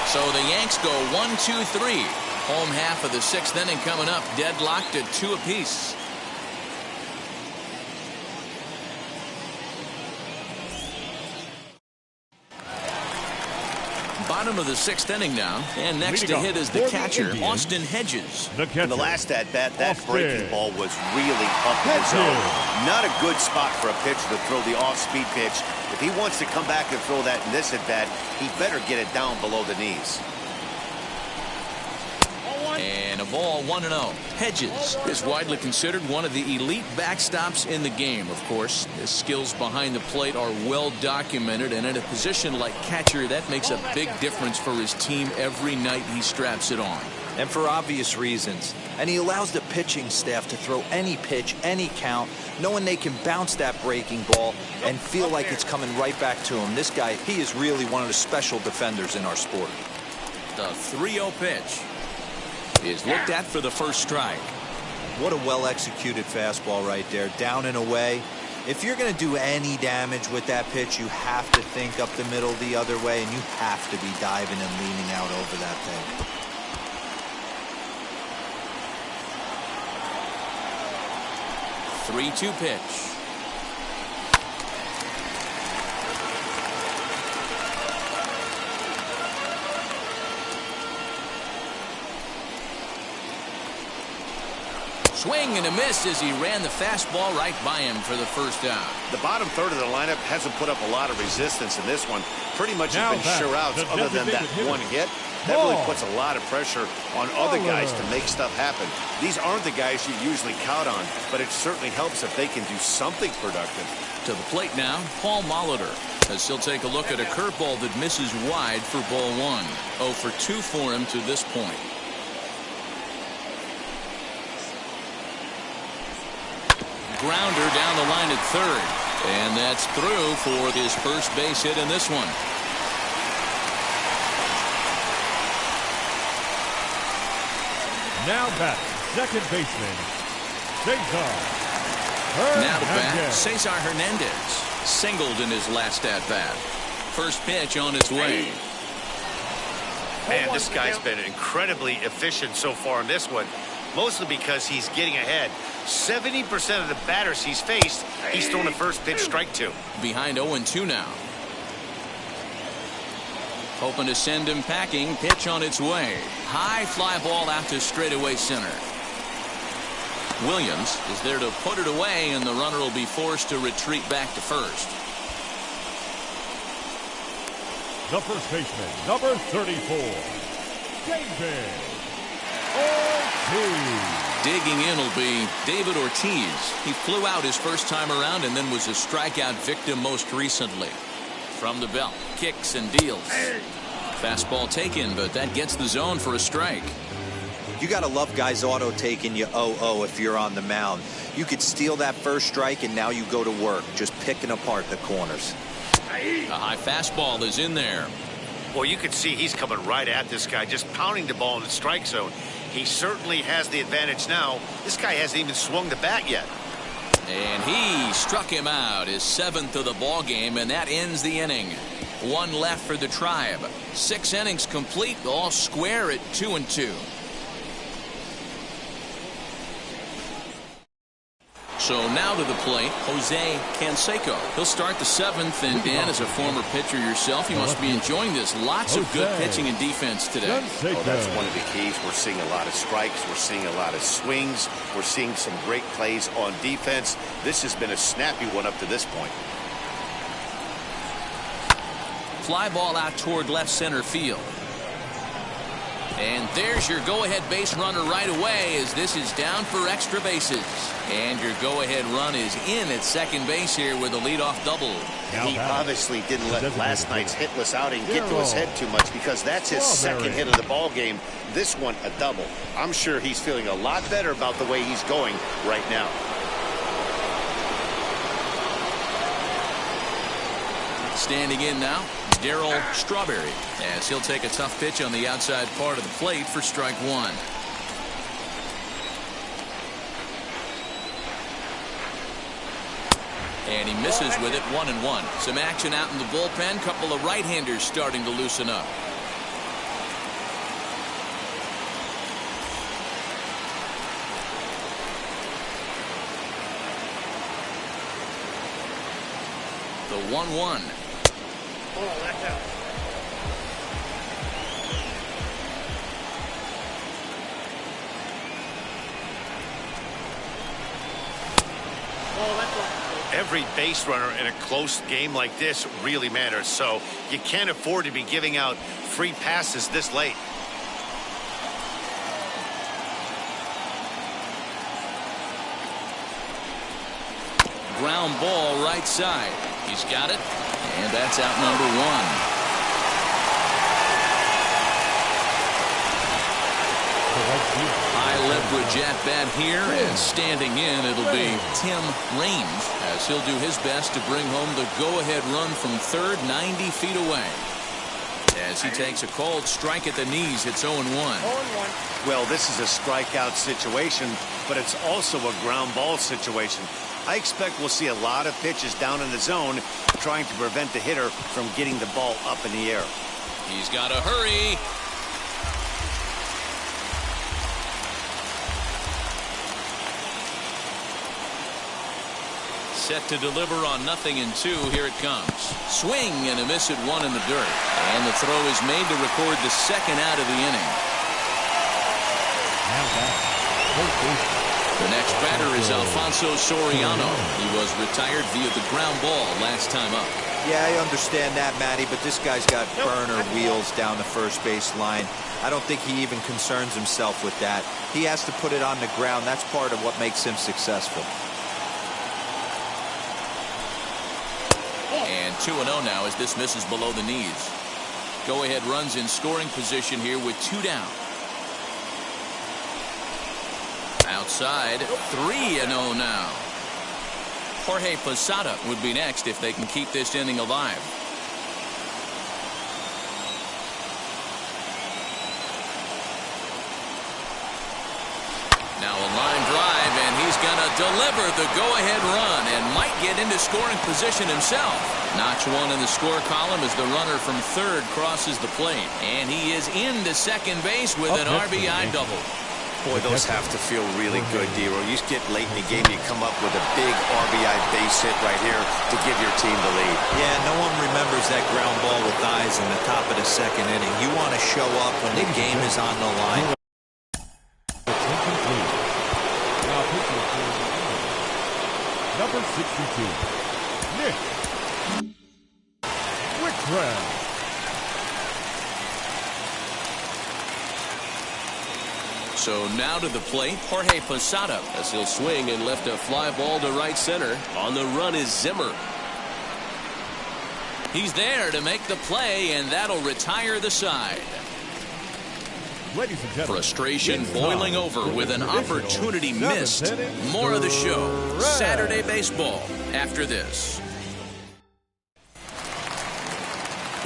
So the Yanks go 1-2-3. Home half of the 6th inning coming up. Deadlocked at 2 apiece. Bottom of the 6th inning now, and next to hit is the catcher, Austin Hedges. In the last at-bat, that breaking ball was really up in the zone. Not a good spot for a pitcher to throw the off-speed pitch. If he wants to come back and throw that in this at-bat, he better get it down below the knees. And a ball, 1-0. Hedges is widely considered one of the elite backstops in the game, of course. His skills behind the plate are well documented, and in a position like catcher, that makes a big difference for his team every night he straps it on. And for obvious reasons. And he allows the pitching staff to throw any pitch, any count, knowing they can bounce that breaking ball and feel like it's coming right back to him. This guy, he is really one of the special defenders in our sport. The 3-0 pitch is looked at for the first strike. What a well-executed fastball right there, down and away. If you're going to do any damage with that pitch, you have to think up the middle the other way, and you have to be diving and leaning out over that thing. Three-2 pitch. Swing and a miss as he ran the fastball right by him for the first out. The bottom third of the lineup hasn't put up a lot of resistance in this one. Pretty much has been sure outs other than that one hit. That really puts a lot of pressure on other guys to make stuff happen. These aren't the guys you usually count on, but it certainly helps if they can do something productive. To the plate now, Paul Molitor, as he'll take a look at a curveball that misses wide for ball one. 0 for 2 for him to this point. Grounder down the line at third, and that's through for his first base hit in this one. Now back, second baseman, Cesar Hernandez. Now to bat, Cesar Hernandez singled in his last at-bat. First pitch on its way. Man, this guy's been incredibly efficient so far in this one, mostly because he's getting ahead. 70% of the batters he's faced, he's thrown a first pitch strike to. Behind 0-2 now. Hoping to send him packing. Pitch on its way. High fly ball out to straightaway center. Williams is there to put it away, and the runner will be forced to retreat back to first. The first baseman, number 34, David Ortiz. Digging in will be David Ortiz. He flew out his first time around and then was a strikeout victim most recently. From the belt, kicks and deals. Fastball taken, but that gets the zone for a strike. You got to love guys auto taking you 0-0 if you're on the mound. You could steal that first strike, and now you go to work, just picking apart the corners. A high fastball is in there. Well, you can see he's coming right at this guy, just pounding the ball in the strike zone. He certainly has the advantage now. This guy hasn't even swung the bat yet. And he struck him out, his 7th of the ball game, and that ends the inning. One left for the Tribe. 6 innings complete, all square at 2-2. So now to the plate, Jose Canseco. He'll start the 7th, and Dan, as a former pitcher yourself, you must be enjoying this. Lots of good pitching and defense today. Oh, that's one of the keys. We're seeing a lot of strikes. We're seeing a lot of swings. We're seeing some great plays on defense. This has been a snappy one up to this point. Fly ball out toward left center field. And there's your go-ahead base runner right away, as this is down for extra bases. And your go-ahead run is in at second base here with a leadoff double. He obviously didn't let last night's hitless outing get to his head too much, because that's his second hit of the ball game. This one a double. I'm sure he's feeling a lot better about the way he's going right now. Standing in now, Daryl Strawberry, as he'll take a tough pitch on the outside part of the plate for strike one. And he misses with it, 1-1. Some action out in the bullpen. Couple of right-handers starting to loosen up. The 1-1. Oh, that's out. Oh, that's out. Every base runner in a close game like this really matters, so you can't afford to be giving out free passes this late. Ground ball right side. He's got it, and that's out number one. High leverage at bat here, and standing in, it'll be Tim Raines, as he'll do his best to bring home the go-ahead run from third, 90 feet away. As he takes a cold strike at the knees, it's 0-1. Well, this is a strikeout situation, but it's also a ground ball situation. I expect we'll see a lot of pitches down in the zone, trying to prevent the hitter from getting the ball up in the air. He's got to hurry. Set to deliver on 0-2. Here it comes. Swing and a miss at one in the dirt. And the throw is made to record the second out of the inning. Now back, The next batter is Alfonso Soriano. He was retired via the ground ball last time up. Yeah, I understand that, Matty, but this guy's got burner wheels down the first base line. I don't think he even concerns himself with that. He has to put it on the ground. That's part of what makes him successful. And 2-0 now as this misses below the knees. Go-ahead runs in scoring position here with 2 down. Outside, 3-0 now. Jorge Posada would be next if they can keep this inning alive. Now a line drive, and he's going to deliver the go-ahead run and might get into scoring position himself. Notch one in the score column as the runner from third crosses the plate. And he is into second base with an RBI double. Boy, those have to feel really good, Dero. You get late in the game, you come up with a big RBI base hit right here to give your team the lead. Yeah, no one remembers that ground ball with eyes in the top of the second inning. You want to show up when the game is on the line. Number 62, Nick Wickram. So now to the plate, Jorge Posada, as he'll swing and lift a fly ball to right center. On the run is Zimmer. He's there to make the play, and that'll retire the side. Ladies and gentlemen, Frustration boiling over with an opportunity missed. More of the show, Saturday Baseball, after this.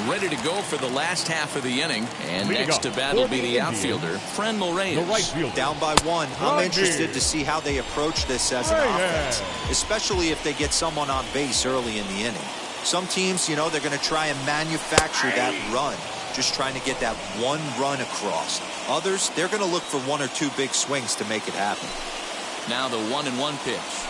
Ready to go for the last half of the inning, and next to bat will be the outfielder, Friend Ramirez. Down by 1. I'm interested to see how they approach this as an offense, especially if they get someone on base early in the inning. Some teams, you know, they're going to try and manufacture that run, just trying to get that one run across. Others, they're going to look for 1 or 2 big swings to make it happen. Now the 1-1 pitch.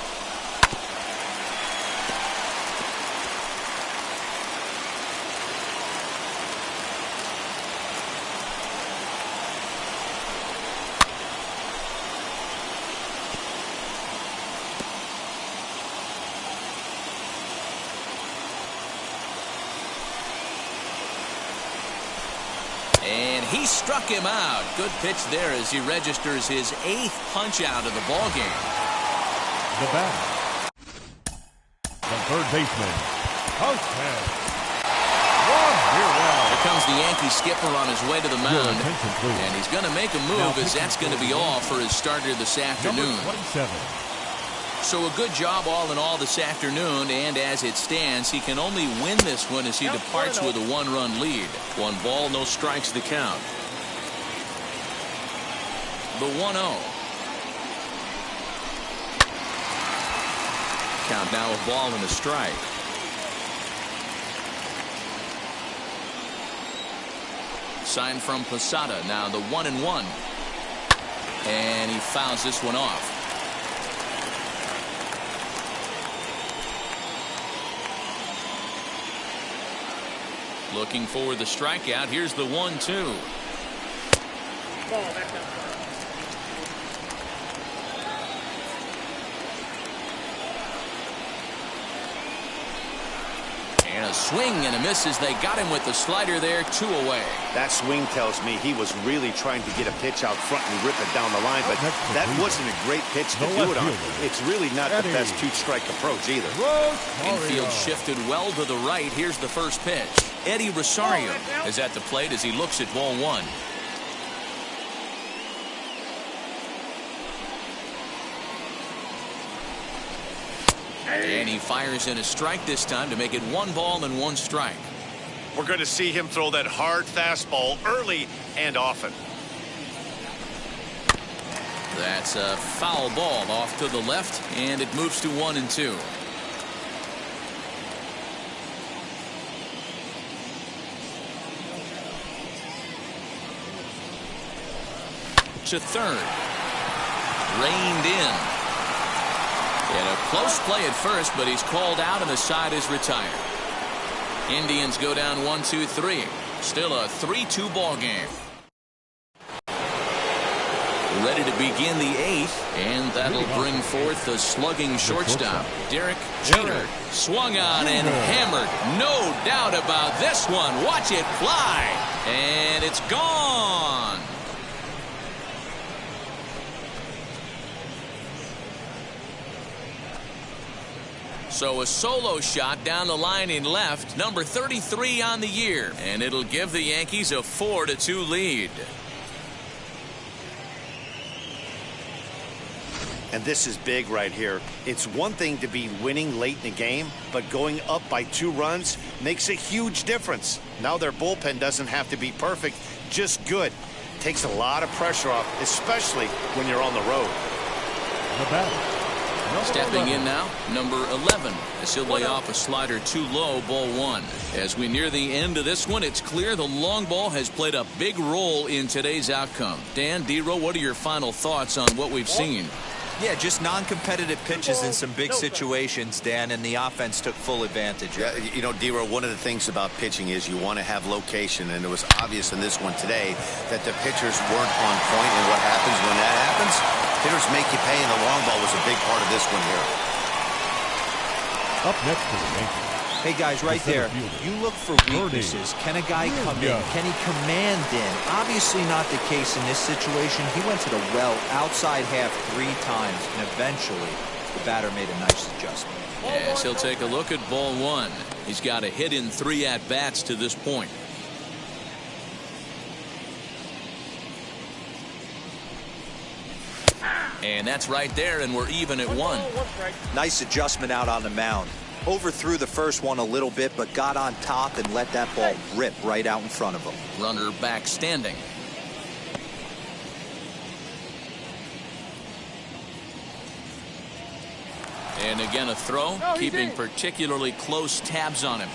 And he struck him out. Good pitch there as he registers his 8th punch out of the ball game. The batter, the third baseman, Ramirez. Here comes the Yankee skipper on his way to the mound, and he's going to make a move as that's going to be all for his starter this afternoon. Number 27. So a good job all in all this afternoon, and as it stands, he can only win this one as he departs with a 1-run lead. 1 ball, no strikes the count. The 1-0. Count now a ball and a strike. Sign from Posada, now the 1-1. And he fouls this one off. Looking for the strikeout. Here's the 1-2. And a swing and a miss as they got him with the slider there. 2 away. That swing tells me he was really trying to get a pitch out front and rip it down the line, but that wasn't a great pitch to do it on. It's really not the best 2-strike approach either. Infield shifted well to the right. Here's the first pitch. Eddie Rosario is at the plate as he looks at ball 1. And he fires in a strike this time to make it 1 ball and 1 strike. We're going to see him throw that hard fastball early and often. That's a foul ball off to the left, and it moves to 1-2. To third. Reined in. And a close play at first, but he's called out and the side is retired. Indians go down 1-2-3. Still a 3-2 ball game. Ready to begin the 8th, and that'll bring forth the slugging shortstop, Derek Jeter. Swung on and hammered. No doubt about this one. Watch it fly. And it's gone. So a solo shot down the line in left, number 33 on the year, and it'll give the Yankees a 4-2 lead. And this is big right here. It's one thing to be winning late in the game, but going up by 2 runs makes a huge difference. Now their bullpen doesn't have to be perfect, just good. Takes a lot of pressure off, especially when you're on the road. Stepping in now, number 11, as he'll lay off a slider too low, ball 1. As we near the end of this one, it's clear the long ball has played a big role in today's outcome. Dan, Dero, what are your final thoughts on what we've seen? Yeah, just non-competitive pitches in some big situations, Dan, and the offense took full advantage. Yeah, you know, Dero, one of the things about pitching is you want to have location, and it was obvious in this one today that the pitchers weren't on point, and what happens when that happens? Hitters make you pay, and the long ball was a big part of this one here. Up next to the Yankees. Hey, guys, right there, you look for weaknesses. Can a guy come in? Can he command in? Obviously not the case in this situation. He went to the well outside half 3 times, and eventually the batter made a nice adjustment. Yes, he'll take a look at ball 1. He's got a hit in 3 at-bats to this point. And that's right there, and we're even at 1. Nice adjustment out on the mound. Overthrew the first one a little bit, but got on top and let that ball rip right out in front of him. Runner back standing. And again a throw, keeping particularly close tabs on him.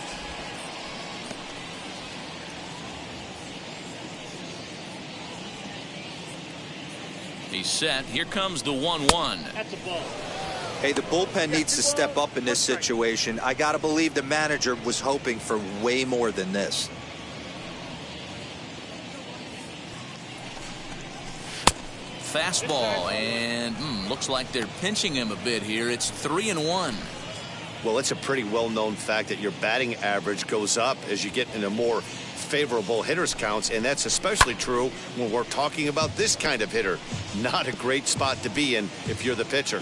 He's set. Here comes the 1-1. That's a ball. Hey, the bullpen needs to step up in this situation. I got to believe the manager was hoping for way more than this. Fastball, and looks like they're pinching him a bit here. It's 3-1. Well, it's a pretty well-known fact that your batting average goes up as you get into more favorable hitters counts, and that's especially true when we're talking about this kind of hitter. Not a great spot to be in if you're the pitcher.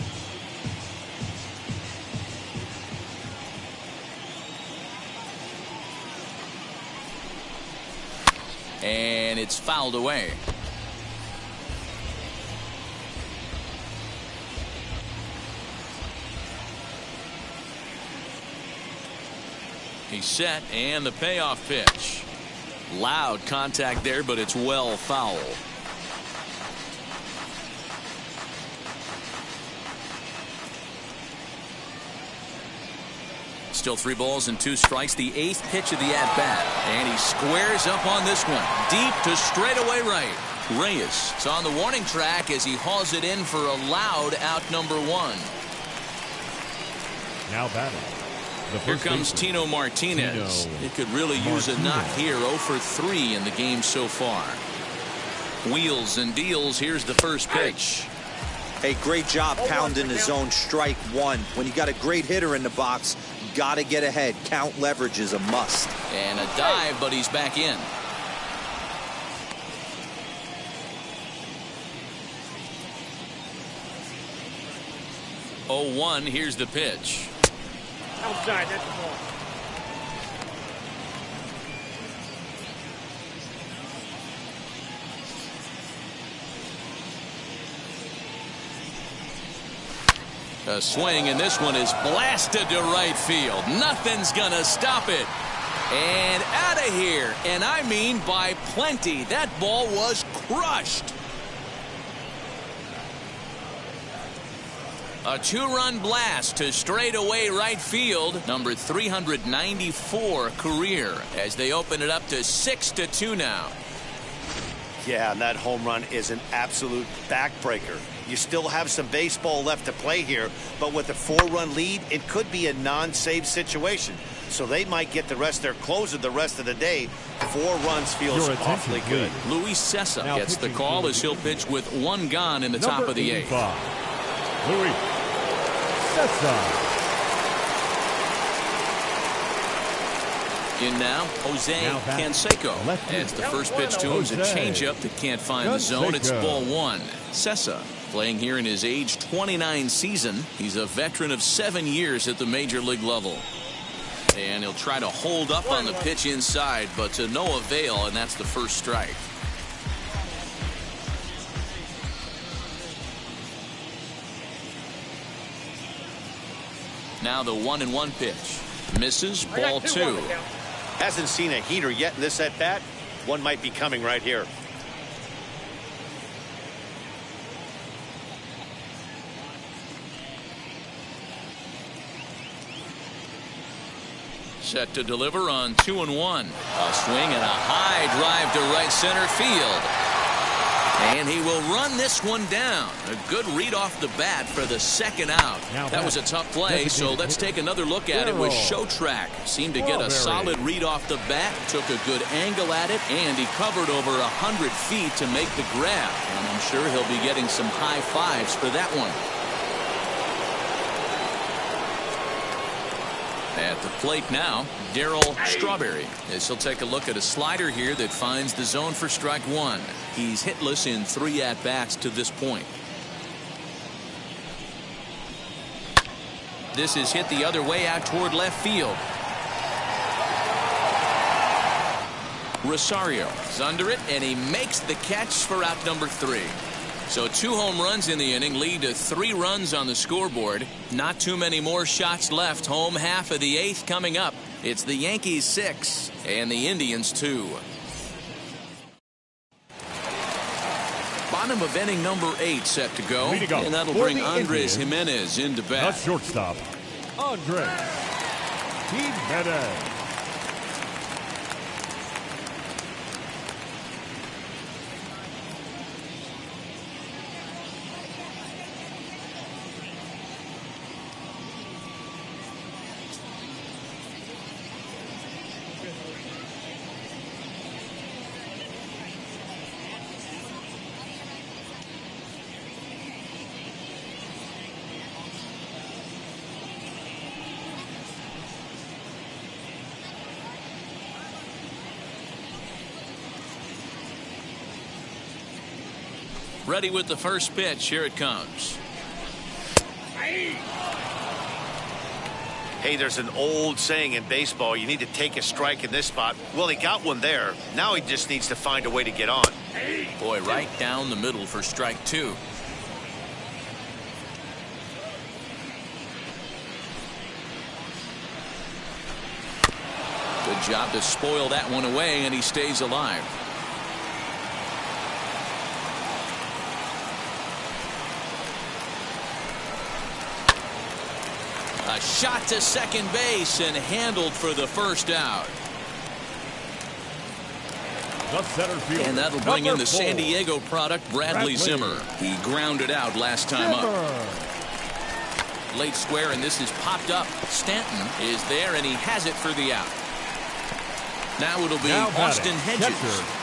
And it's fouled away. He's set, and the payoff pitch. Loud contact there, but it's well foul. Still 3 balls and 2 strikes. The 8th pitch of the at-bat. And he squares up on this one. Deep to straightaway right. Reyes is on the warning track as he hauls it in for a loud out number 1. Now batting. Here comes Tino Martinez. It could really use a knock here. 0 for 3 in the game so far. Wheels and deals. Here's the first pitch. Hey, great job pounding the zone. Strike 1. When you got a great hitter in the box, got to get ahead. Count leverage is a must. And a dive, but he's back in. Oh, 1. Here's the pitch. Outside, that's the ball. A swing, and this one is blasted to right field. Nothing's gonna stop it. And out of here, and I mean by plenty. That ball was crushed. A 2-run blast to straightaway right field, number 394 career, as they open it up to 6-2 now. Yeah, and that home run is an absolute backbreaker. You still have some baseball left to play here, but with a 4-run lead, it could be a non-save situation. So they might get the rest of their closer the rest of the day. 4 runs feels awfully good. Luis Cesar gets the call as he'll pitch with 1 gone in the top of the 8th. Luis Cesar. In now, Jose Canseco. As the first pitch to him is a changeup that can't find the zone. It's ball 1. Cesar playing here in his age 29 season. He's a veteran of 7 years at the major league level. And he'll try to hold up on the pitch inside, but to no avail, and that's the first strike. Now the 1-1 pitch. Misses, ball 2. Hasn't seen a heater yet in this at-bat. One might be coming right here. Set to deliver on 2-1. A swing and a high drive to right center field. And he will run this one down. A good read off the bat for the second out. That was a tough play, so let's take another look at it with Show Track. Seemed to get a solid read off the bat, took a good angle at it, and he covered over 100 feet to make the grab. And I'm sure he'll be getting some high fives for that one. At the plate now, Daryl Strawberry, as he'll take a look at a slider here that finds the zone for strike 1. He's hitless in 3 at-bats to this point. This is hit the other way out toward left field. Rosario is under it, and he makes the catch for out number 3. So 2 home runs in the inning lead to 3 runs on the scoreboard. Not too many more shots left. Home half of the 8th coming up. It's the Yankees 6 and the Indians 2. Bottom of inning number 8 set to go. And that'll bring Andres Jimenez into bat. The shortstop, Andres Jimenez. Ready with the first pitch. Here it comes. Hey, there's an old saying in baseball, you need to take a strike in this spot. Well, he got one there. Now he just needs to find a way to get on. Boy, right down the middle for strike 2. Good job to spoil that one away, and he stays alive. A shot to second base and handled for the first out. The center fielder, and that'll bring in the San Diego product, Bradley Zimmer. He grounded out last time up. Late square, and this is popped up. Stanton is there, and he has it for the out. Now it'll be Austin Hedges.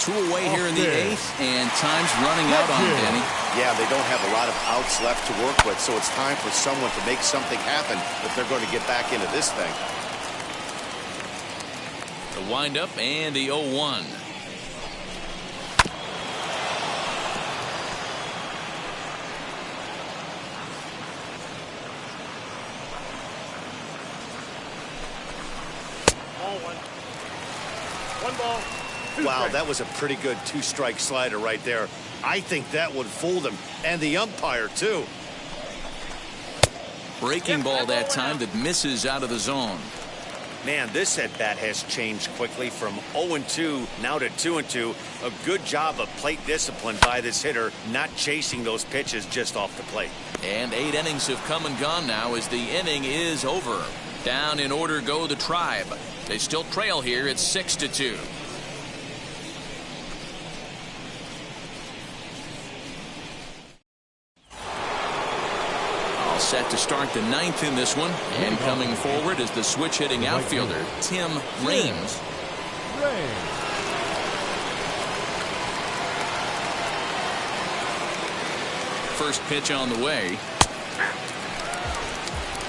2 away here in the 8th, and time's running out on Danny. Yeah, they don't have a lot of outs left to work with, so it's time for someone to make something happen if they're going to get back into this thing. The windup and the 0-1. Wow, that was a pretty good 2-strike slider right there. I think that would fool them, and the umpire too. Breaking ball that time that misses out of the zone. Man, this at bat has changed quickly from 0-2 now to 2-2. A good job of plate discipline by this hitter, not chasing those pitches just off the plate. And 8 innings have come and gone now as the inning is over. Down in order go the Tribe. They still trail here. It's 6-2. set to start the ninth in this one. And coming forward is the switch-hitting outfielder, Tim Raines. First pitch on the way.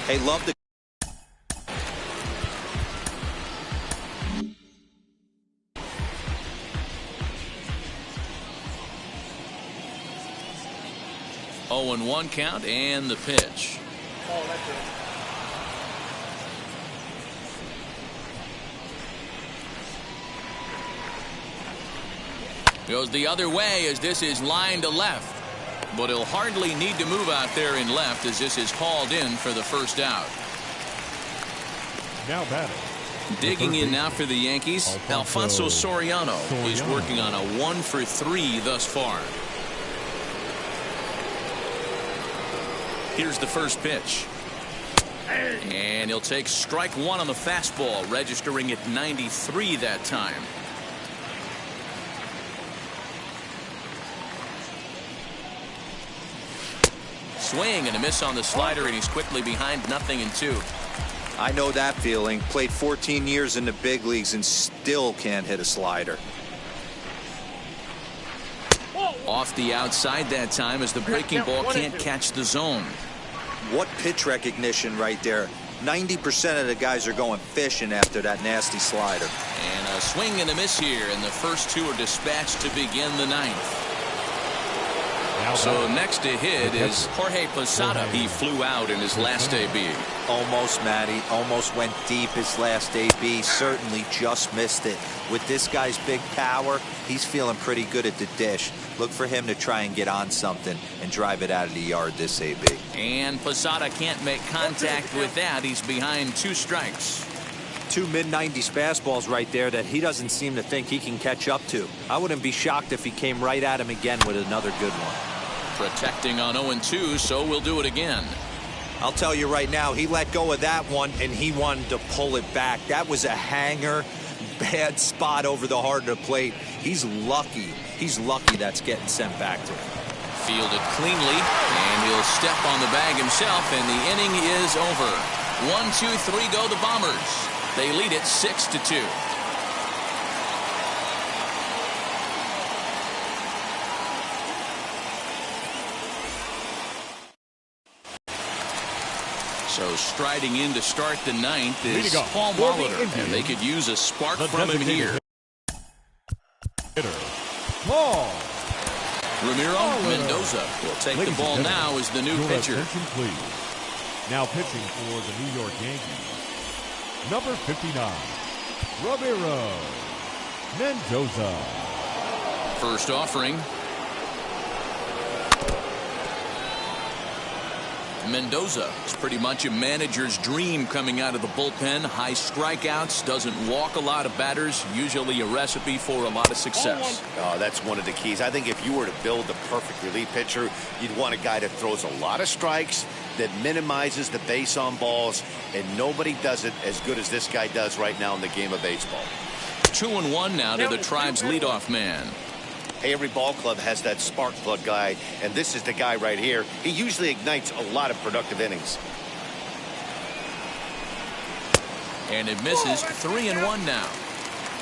Hey, love the 0-1 count and the pitch. Oh, that's it. Goes the other way as this is lined to left. But he'll hardly need to move out there in left as this is hauled in for the first out. Now batting. Digging in now for the Yankees, Alfonso Soriano is working on a 1-for-3 thus far. Here's the first pitch. And he'll take strike one on the fastball, registering at 93 that time. Swing and a miss on the slider, and he's quickly behind 0-2. I know that feeling. Played 14 years in the big leagues and still can't hit a slider. Off the outside that time as the breaking ball can't catch the zone. What pitch recognition right there. 90% of the guys are going fishing after that nasty slider. And a swing and a miss here, and the first two are dispatched to begin the ninth. So next to hit is Jorge Posada. He flew out in his last AB. Almost, Matty. Almost went deep his last AB. Certainly just missed it. With this guy's big power, he's feeling pretty good at the dish. Look for him to try and get on something and drive it out of the yard this AB. And Posada can't make contact with that. He's behind 2 strikes. 2 mid-90s fastballs right there that he doesn't seem to think he can catch up to. I wouldn't be shocked if he came right at him again with another good one. Protecting on 0-2, so we'll do it again. I'll tell you right now, he let go of that one and he wanted to pull it back. That was a hanger, bad spot over the heart of the plate. He's lucky. He's lucky that's getting sent back to him. Fielded cleanly, and he'll step on the bag himself, and the inning is over. 1, 2, 3 go the Bombers. They lead it 6-2. So striding in to start the ninth is Paul Molitor, and they could use a spark from him here. Paul Mendoza will take the ball now as the new pitcher. Attention, please. Now pitching for the New York Yankees, number 59, Ramirez. Mendoza. First offering. Mendoza is pretty much a manager's dream coming out of the bullpen. High strikeouts, doesn't walk a lot of batters, usually a recipe for a lot of success. Oh, that's one of the keys. I think if you were to build the perfect relief pitcher, you'd want a guy that throws a lot of strikes, that minimizes the base on balls, and nobody does it as good as this guy does right now in the game of baseball. 2-1 now to the Tribe's leadoff man. Hey, every ball club has that spark plug guy, and this is the guy right here. He usually ignites a lot of productive innings. And it misses. 3-1 now.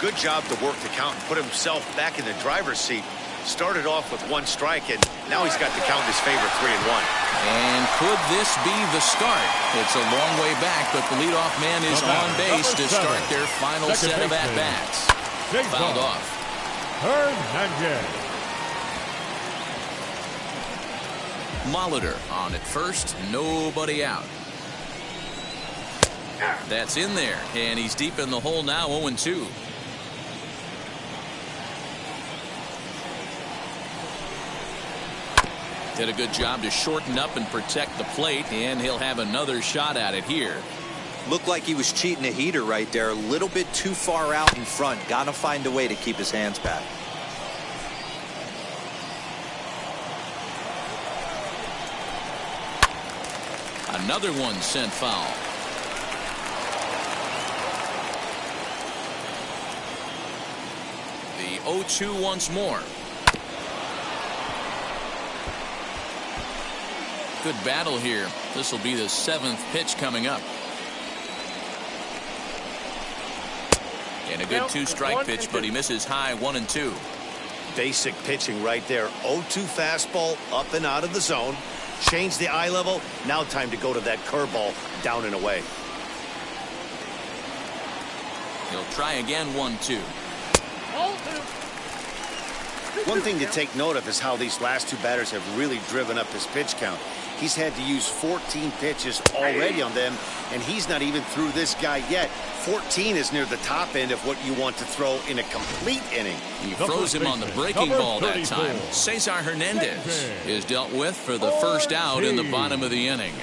Good job to work the count and put himself back in the driver's seat. Started off with 1 strike, and now he's got the count in his favor, 3-1. And could this be the start? It's a long way back, but the leadoff man is on base to start their final set of at-bats. Fouled off. Hernandez. Molitor on at first, nobody out. That's in there, and he's deep in the hole now, 0-2. Did a good job to shorten up and protect the plate, and he'll have another shot at it here. Looked like he was cheating a heater right there. A little bit too far out in front. Got to find a way to keep his hands back. Another one sent foul. The 0-2 once more. good battle here. This will be the 7th pitch coming up. And a good 2-strike pitch, but he misses high 1-2. Basic pitching right there. 0-2 fastball up and out of the zone. Change the eye level. Now time to go to that curveball down and away. He'll try again 1-2. One thing to take note of is how these last 2 batters have really driven up his pitch count. He's had to use 14 pitches already on them, and he's not even through this guy yet. 14 is near the top end of what you want to throw in a complete inning. He throws him on the breaking ball that time. Cesar Hernandez is dealt with for the first out in the bottom of the inning.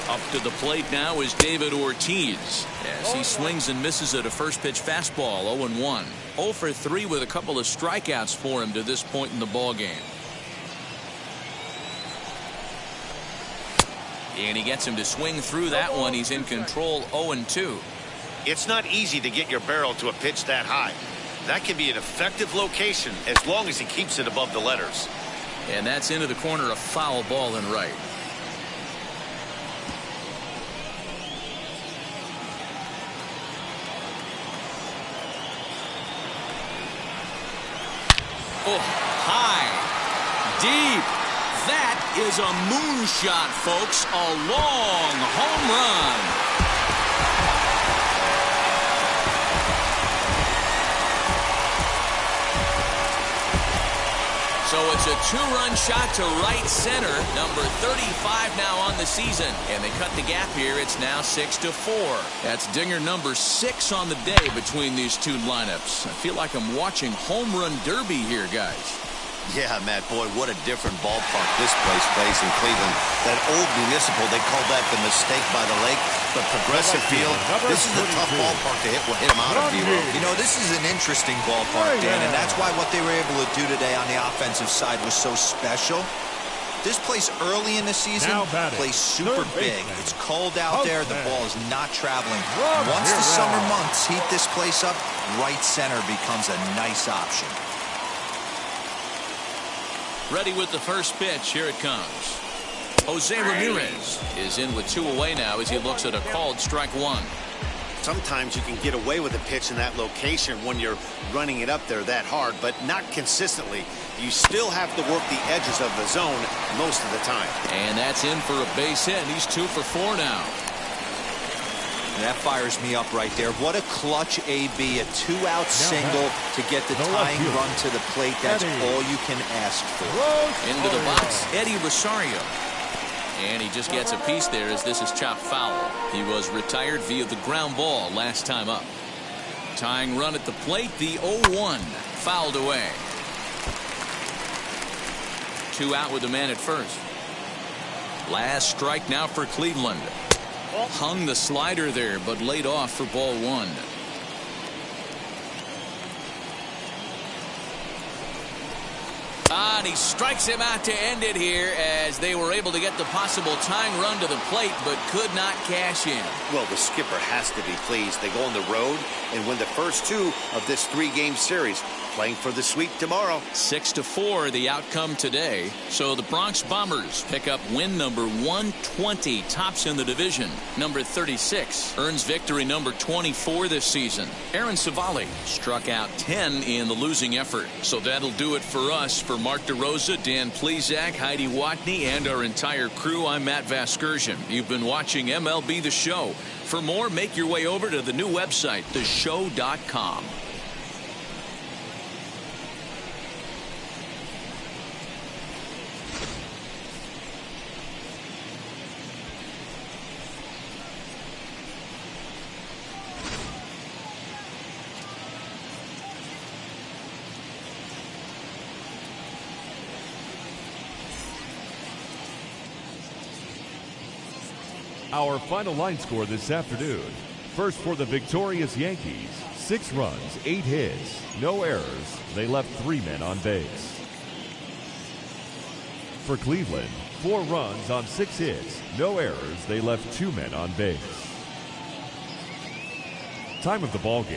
Up to the plate now is David Ortiz as he swings and misses at a first pitch fastball. 0-1. 0 for 3 with a couple of strikeouts for him to this point in the ball game. And he gets him to swing through that one. He's in control. 0-2. It's not easy to get your barrel to a pitch that high. That can be an effective location as long as he keeps it above the letters. And that's into the corner, a foul ball and right. Oh, high, deep. That is a moonshot, folks. A long home run. So it's a 2-run shot to right center. Number 35 now on the season. And they cut the gap here. It's now 6-4. That's dinger number 6 on the day between these 2 lineups. I feel like I'm watching home run derby here, guys. Yeah, Matt, boy, what a different ballpark this place plays in Cleveland. That old Municipal, they call that the mistake by the lake. But Progressive Field, this is a tough ballpark to hit him out of, Vero. You know, this is an interesting ballpark, Dan, and that's why what they were able to do today on the offensive side was so special. This place early in the season plays super big. It's cold out there. The ball is not traveling. Once the summer months heat this place up, right center becomes a nice option. Ready with the first pitch. Here it comes. Jose Ramirez is in with 2 away now as he looks at a called strike 1. Sometimes you can get away with a pitch in that location when you're running it up there that hard, but not consistently. You still have to work the edges of the zone most of the time. And that's in for a base hit. He's 2 for 4 now. That fires me up right there. What a clutch AB, a 2-out single to get the tying run to the plate. That's all you can ask for. Into the box, Eddie Rosario. And he just gets a piece there as this is chopped foul. He was retired via the ground ball last time up. Tying run at the plate, the 0-1 fouled away. 2 out with the man at first. Last strike now for Cleveland. Hung the slider there, but laid off for ball 1. And he strikes him out to end it here as they were able to get the possible tying run to the plate, but could not cash in. Well, the skipper has to be pleased. They go on the road and win the first 2 of this 3-game series. Playing for the sweep tomorrow. 6-4 the outcome today. So the Bronx Bombers pick up win number 120, tops in the division. Number 36 earns victory number 24 this season. Aaron Savali struck out 10 in the losing effort. So that'll do it for us. For Mark DeRosa, Dan Plesac, Heidi Watney, and our entire crew, I'm Matt Vasgersian. You've been watching MLB The Show. For more, make your way over to the new website, theshow.com. Our final line score this afternoon. First for the victorious Yankees, 6 runs, 8 hits, no errors. They left 3 men on base. For Cleveland, 4 runs on 6 hits, no errors. They left 2 men on base. Time of the ball game,